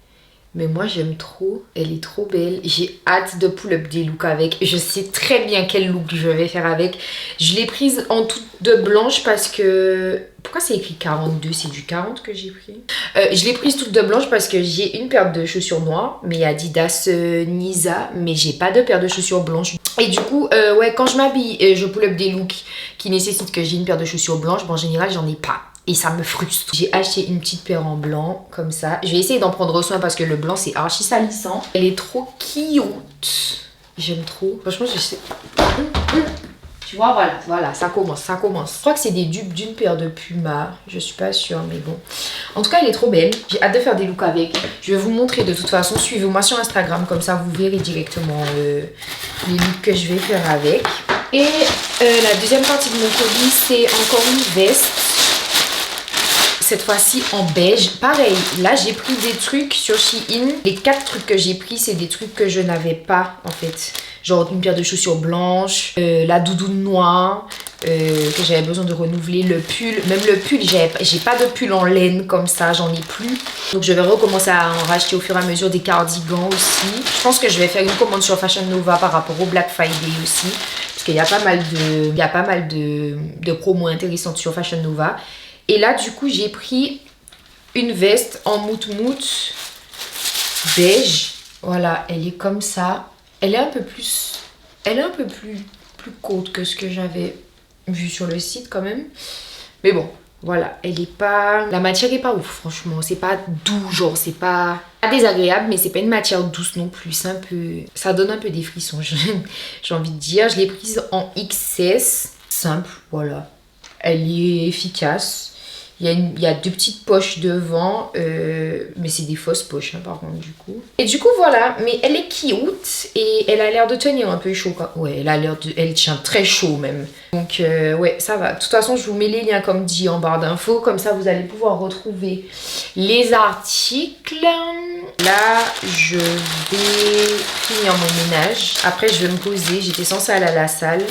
Mais moi, j'aime trop. Elle est trop belle. J'ai hâte de pull up des looks avec. Je sais très bien quel look je vais faire avec. Je l'ai prise en toute de blanche parce que... Pourquoi c'est écrit 42? C'est du 40 que j'ai pris. Je l'ai prise toute de blanche parce que j'ai une paire de chaussures noires. Mais Adidas Nisa. Mais j'ai pas de paire de chaussures blanches. Et du coup, ouais, quand je m'habille, je pull up des looks qui nécessitent que j'ai une paire de chaussures blanches. Bon, en général, j'en ai pas. Et ça me frustre. J'ai acheté une petite paire en blanc, comme ça. Je vais essayer d'en prendre soin parce que le blanc, c'est archi salissant. Elle est trop cute. J'aime trop. Franchement, je sais. Tu vois, voilà, ça commence. Je crois que c'est des dupes d'une paire de Puma. Je suis pas sûre, mais bon. En tout cas, elle est trop belle. J'ai hâte de faire des looks avec. Je vais vous montrer de toute façon. Suivez-moi sur Instagram, comme ça vous verrez directement les looks que je vais faire avec. Et la deuxième partie de mon colis, c'est encore une veste. Cette fois-ci en beige. Pareil, là j'ai pris des trucs sur Shein. Les 4 trucs que j'ai pris, c'est des trucs que je n'avais pas en fait. Genre une paire de chaussures blanches, la doudoune noire, que j'avais besoin de renouveler, le pull. Même le pull, j'ai pas de pull en laine comme ça, j'en ai plus. Donc je vais recommencer à en racheter au fur et à mesure, des cardigans aussi. Je pense que je vais faire une commande sur Fashion Nova par rapport au Black Friday aussi. Parce qu'il y a pas mal de promos intéressantes sur Fashion Nova. Et là, du coup, j'ai pris une veste en mout-mout beige. Voilà, elle est comme ça. Elle est un peu plus courte que ce que j'avais vu sur le site quand même. Mais bon, voilà, elle est pas... La matière est pas ouf, franchement. C'est pas doux, genre, c'est pas désagréable, mais c'est pas une matière douce non plus. C'est un peu... Ça donne un peu des frissons, j'ai envie de dire. Je l'ai prise en XS. Simple, voilà. Elle est efficace. Il y a 2 petites poches devant, mais c'est des fausses poches hein, par contre du coup. Et du coup voilà, mais elle est cute et elle a l'air de tenir un peu chaud. Ouais, elle tient très chaud même. Donc ouais, ça va. De toute façon, je vous mets les liens comme dit en barre d'infos, comme ça vous allez pouvoir retrouver les articles. Là, je vais finir mon ménage. Après, je vais me poser. J'étais censée aller à la salle.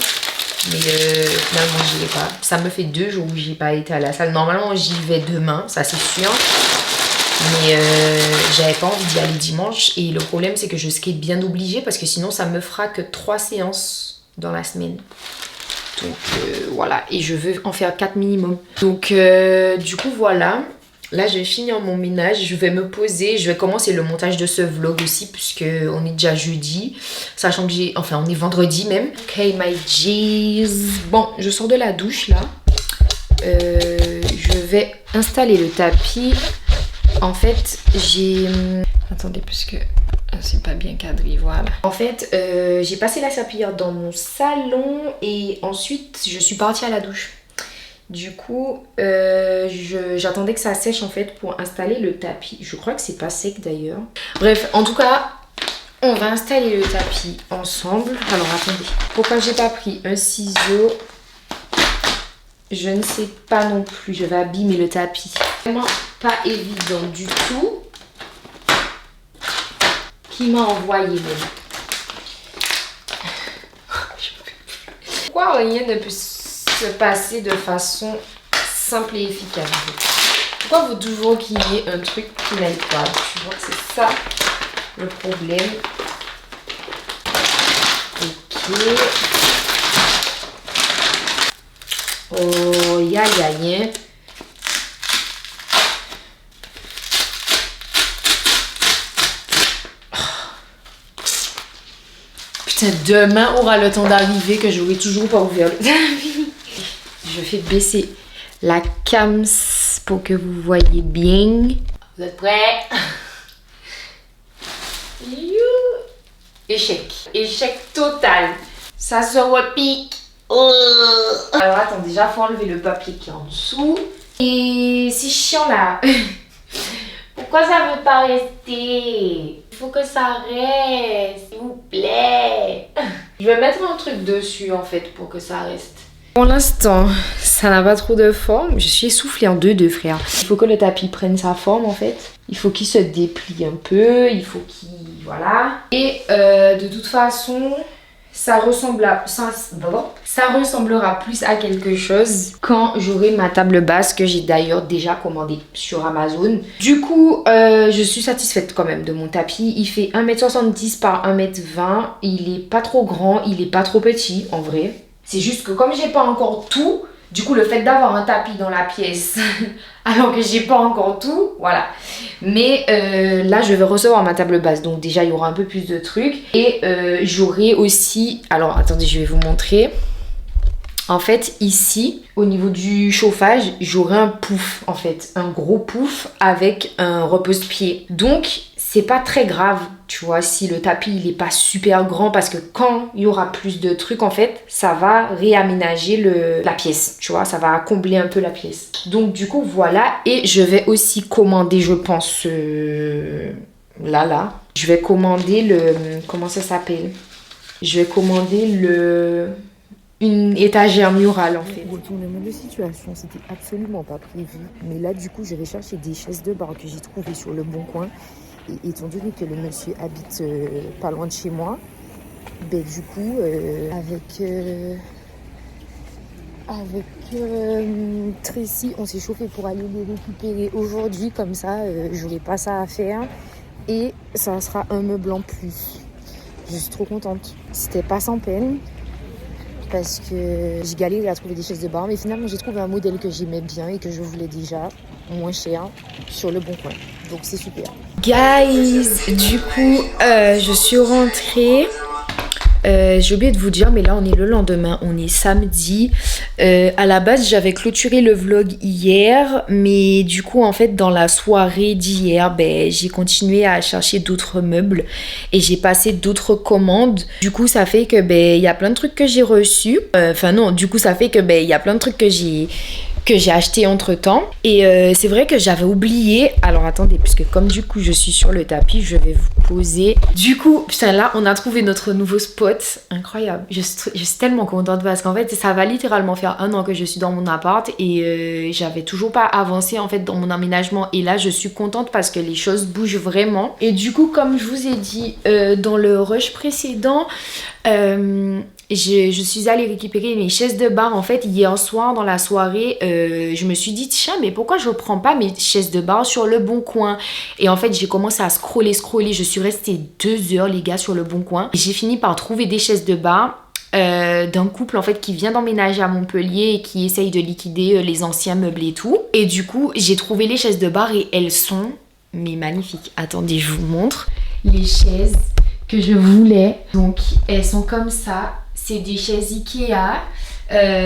Mais finalement j'y vais pas. Ça me fait 2 jours où j'ai pas été à la salle. Normalement j'y vais demain, ça c'est sûr. Mais j'avais pas envie d'y aller dimanche. Et le problème c'est que je serais bien obligée parce que sinon ça me fera que 3 séances dans la semaine. Donc voilà. Et je veux en faire 4 minimum. Donc du coup voilà. Là, je vais finir mon ménage, je vais me poser, je vais commencer le montage de ce vlog aussi puisque on est déjà jeudi, sachant que on est vendredi même. Ok, my G's. Bon, je sors de la douche là. Je vais installer le tapis. En fait, attendez, puisque c'est pas bien cadré, voilà. En fait, j'ai passé la serpillière dans mon salon et ensuite, je suis partie à la douche. Du coup, j'attendais que ça sèche en fait pour installer le tapis. Je crois que c'est pas sec d'ailleurs. Bref, en tout cas, on va installer le tapis ensemble. Alors attendez, pourquoi j'ai pas pris un ciseau? Je ne sais pas non plus, je vais abîmer le tapis. Vraiment pas évident du tout. Qui m'a envoyé même? Pourquoi rien ne peut se passer de façon simple et efficace? Pourquoi vous toujours qu'il y ait un truc qui n'aille pas? Tu vois que c'est ça le problème. Ok. Oh, ya. Putain, demain aura le temps d'arriver que j'aurai toujours pas ouvert le tapis. Je fais baisser la cam pour que vous voyez bien. Vous êtes prêts? Échec. Échec total. Ça se repique. Alors attends, déjà faut enlever le papier qui est en dessous. Et c'est chiant là. Pourquoi ça veut pas rester? Il faut que ça reste, s'il vous plaît. Je vais mettre un truc dessus en fait pour que ça reste. Pour l'instant, ça n'a pas trop de forme. Je suis essoufflée en deux frère. Il faut que le tapis prenne sa forme en fait. Il faut qu'il se déplie un peu. Il faut qu'il... Voilà. Et de toute façon... Ça ressemblera plus à quelque chose quand j'aurai ma table basse que j'ai d'ailleurs déjà commandée sur Amazon. Du coup, je suis satisfaite quand même de mon tapis. Il fait 1m70 par 1m20. Il est pas trop grand, il est pas trop petit en vrai. C'est juste que comme j'ai pas encore tout, du coup le fait d'avoir un tapis dans la pièce alors que j'ai pas encore tout, voilà. Mais là je vais recevoir ma table basse, donc déjà il y aura un peu plus de trucs. Et j'aurai aussi, alors attendez je vais vous montrer. En fait ici, au niveau du chauffage, j'aurai un pouf en fait, un gros pouf avec un repose-pied. Donc c'est pas très grave, tu vois, si le tapis il est pas super grand, parce que quand il y aura plus de trucs, en fait, ça va réaménager la pièce, tu vois, ça va combler un peu la pièce. Donc du coup, voilà, et je vais aussi commander, je pense, là, je vais commander comment ça s'appelle? Je vais commander une étagère murale en fait. Retournement de situation, c'était absolument pas prévu. Mais là, du coup, je vais chercher des chaises de bar que j'ai trouvées sur le Bon Coin. Et étant donné que le monsieur habite pas loin de chez moi, ben du coup, avec Tracy, on s'est chauffé pour aller les récupérer aujourd'hui. Comme ça, j'aurai pas ça à faire. Et ça sera un meuble en plus. Je suis trop contente. C'était pas sans peine. Parce que j'ai galéré à trouver des chaises de bar, mais finalement j'ai trouvé un modèle que j'aimais bien et que je voulais déjà, moins cher, sur le Bon Coin. Donc c'est super. Guys, du coup, je suis rentrée. J'ai oublié de vous dire, mais là on est le lendemain, on est samedi. À la base j'avais clôturé le vlog hier, mais du coup en fait dans la soirée d'hier, j'ai continué à chercher d'autres meubles et j'ai passé d'autres commandes. Du coup ça fait que il y a plein de trucs que j'ai reçus. Du coup ça fait que il y a plein de trucs que j'ai acheté entre temps. Et c'est vrai que j'avais oublié. Alors attendez, puisque comme du coup je suis sur le tapis, je vais vous poser. Du coup, putain, là on a trouvé notre nouveau spot. Incroyable. Je suis tellement contente parce qu'en fait ça va littéralement faire 1 an que je suis dans mon appart et j'avais toujours pas avancé en fait dans mon aménagement. Et là je suis contente parce que les choses bougent vraiment. Et du coup, comme je vous ai dit dans le rush précédent, je suis allée récupérer mes chaises de bar. En fait hier soir dans la soirée, je me suis dit tiens, mais pourquoi je prends pas mes chaises de bar sur le Bon Coin? Et en fait j'ai commencé à scroller. Je suis restée 2 heures les gars sur le Bon Coin et j'ai fini par trouver des chaises de bar d'un couple en fait qui vient d'emménager à Montpellier et qui essaye de liquider les anciens meubles et tout. Et du coup j'ai trouvé les chaises de bar et elles sont mais magnifiques. Attendez, je vous montre les chaises que je voulais. Donc elles sont comme ça. C'est des chaises Ikea.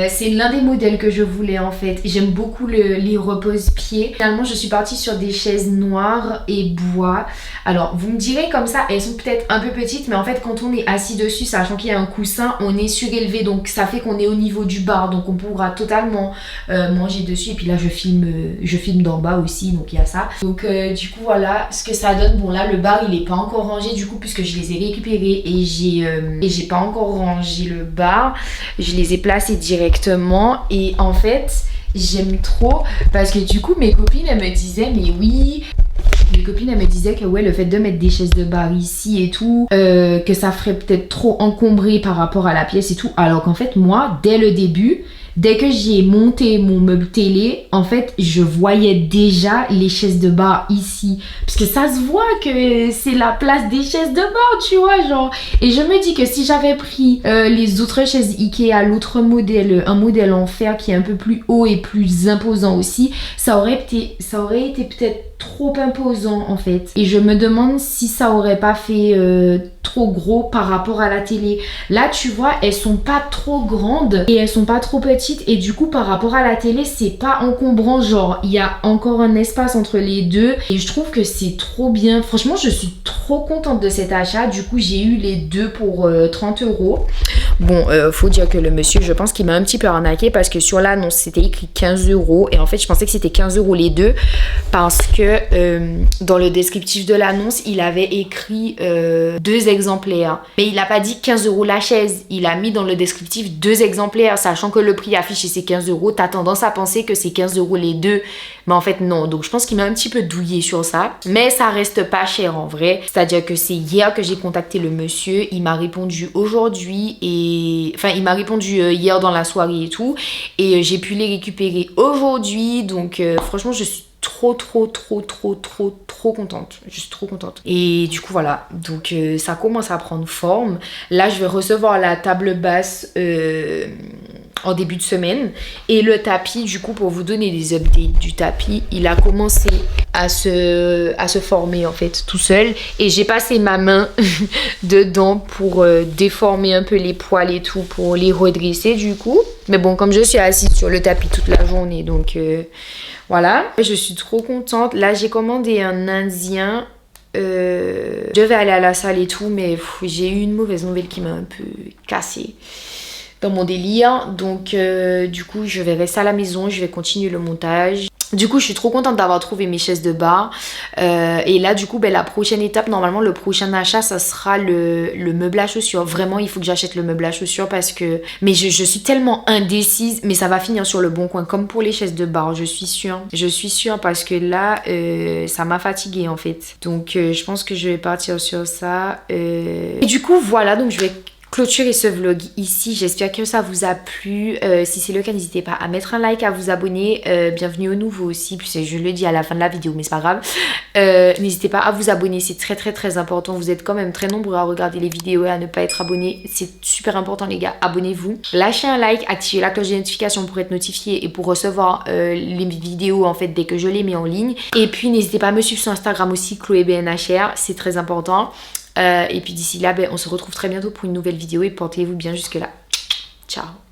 C'est l'un des modèles que je voulais en fait. J'aime beaucoup les repose-pieds. Finalement, je suis partie sur des chaises noires et bois. Alors, vous me direz comme ça, elles sont peut-être un peu petites, mais en fait, quand on est assis dessus, sachant qu'il y a un coussin, on est surélevé. Donc, ça fait qu'on est au niveau du bar. Donc, on pourra totalement manger dessus. Et puis là, je filme d'en bas aussi. Donc, il y a ça. Donc, du coup, voilà ce que ça donne. Bon, là, le bar, il n'est pas encore rangé du coup, puisque je les ai récupérés et j'ai pas encore rangé le bar. Je les ai placés directement et en fait j'aime trop parce que du coup mes copines elles me disaient que ouais, le fait de mettre des chaises de bar ici et tout, que ça ferait peut-être trop encombré par rapport à la pièce et tout, alors qu'en fait moi dès le début, dès que j'ai monté mon meuble télé, en fait, je voyais déjà les chaises de bar ici. Parce que ça se voit que c'est la place des chaises de bar, tu vois, genre. Et je me dis que si j'avais pris les autres chaises Ikea, l'autre modèle, un modèle en fer qui est un peu plus haut et plus imposant aussi, ça aurait été peut-être trop imposant en fait. Et je me demande si ça aurait pas fait trop gros par rapport à la télé. Là, tu vois, elles sont pas trop grandes et elles sont pas trop petites. Et du coup, par rapport à la télé, c'est pas encombrant. Genre, il y a encore un espace entre les deux. Et je trouve que c'est trop bien. Franchement, je suis trop contente de cet achat. Du coup, j'ai eu les deux pour 30 €. Bon, faut dire que le monsieur, je pense qu'il m'a un petit peu arnaqué parce que sur l'annonce, c'était écrit 15 €. Et en fait, je pensais que c'était 15 € les deux parce que dans le descriptif de l'annonce, il avait écrit 2 exemplaires. Mais il n'a pas dit 15 € la chaise. Il a mis dans le descriptif 2 exemplaires, sachant que le prix affiché c'est 15 €. T'as tendance à penser que c'est 15 € les deux. Mais en fait, non. Donc, je pense qu'il m'a un petit peu douillé sur ça. Mais ça reste pas cher en vrai. C'est-à-dire que c'est hier que j'ai contacté le monsieur. Il m'a répondu aujourd'hui et... Enfin, il m'a répondu hier dans la soirée et tout. Et j'ai pu les récupérer aujourd'hui. Donc, franchement, je suis trop contente. Je suis trop contente. Et du coup, voilà. Donc, ça commence à prendre forme. Là, je vais recevoir la table basse en début de semaine. Et le tapis, du coup, pour vous donner des updates du tapis, il a commencé à se former, en fait, tout seul. Et j'ai passé ma main dedans pour déformer un peu les poils et tout, pour les redresser, du coup. Mais bon, comme je suis assise sur le tapis toute la journée, donc... voilà, je suis trop contente. Là, j'ai commandé un indien Je devais aller à la salle et tout, mais j'ai eu une mauvaise nouvelle qui m'a un peu cassée dans mon délire. Donc du coup je vais rester à la maison, je vais continuer le montage. Du coup je suis trop contente d'avoir trouvé mes chaises de bar. Et là du coup la prochaine étape, normalement le prochain achat ça sera le meuble à chaussures. Vraiment il faut que j'achète le meuble à chaussures parce que... Mais je suis tellement indécise, mais ça va finir sur le bon coin comme pour les chaises de bar, je suis sûre. Je suis sûre parce que là ça m'a fatiguée en fait. Donc je pense que je vais partir sur ça. Et du coup voilà, donc je vais clôturer ce vlog ici. J'espère que ça vous a plu. Si c'est le cas, n'hésitez pas à mettre un like, à vous abonner. Bienvenue aux nouveaux aussi, puis je le dis à la fin de la vidéo, mais c'est pas grave. N'hésitez pas à vous abonner, c'est très important. Vous êtes quand même très nombreux à regarder les vidéos et à ne pas être abonnés. C'est super important les gars, abonnez-vous. Lâchez un like, activez la cloche de notification pour être notifié et pour recevoir les vidéos en fait dès que je les mets en ligne. Et puis n'hésitez pas à me suivre sur Instagram aussi, Chloé BNHR, c'est très important. Et puis d'ici là, on se retrouve très bientôt pour une nouvelle vidéo et portez-vous bien jusque là. Ciao.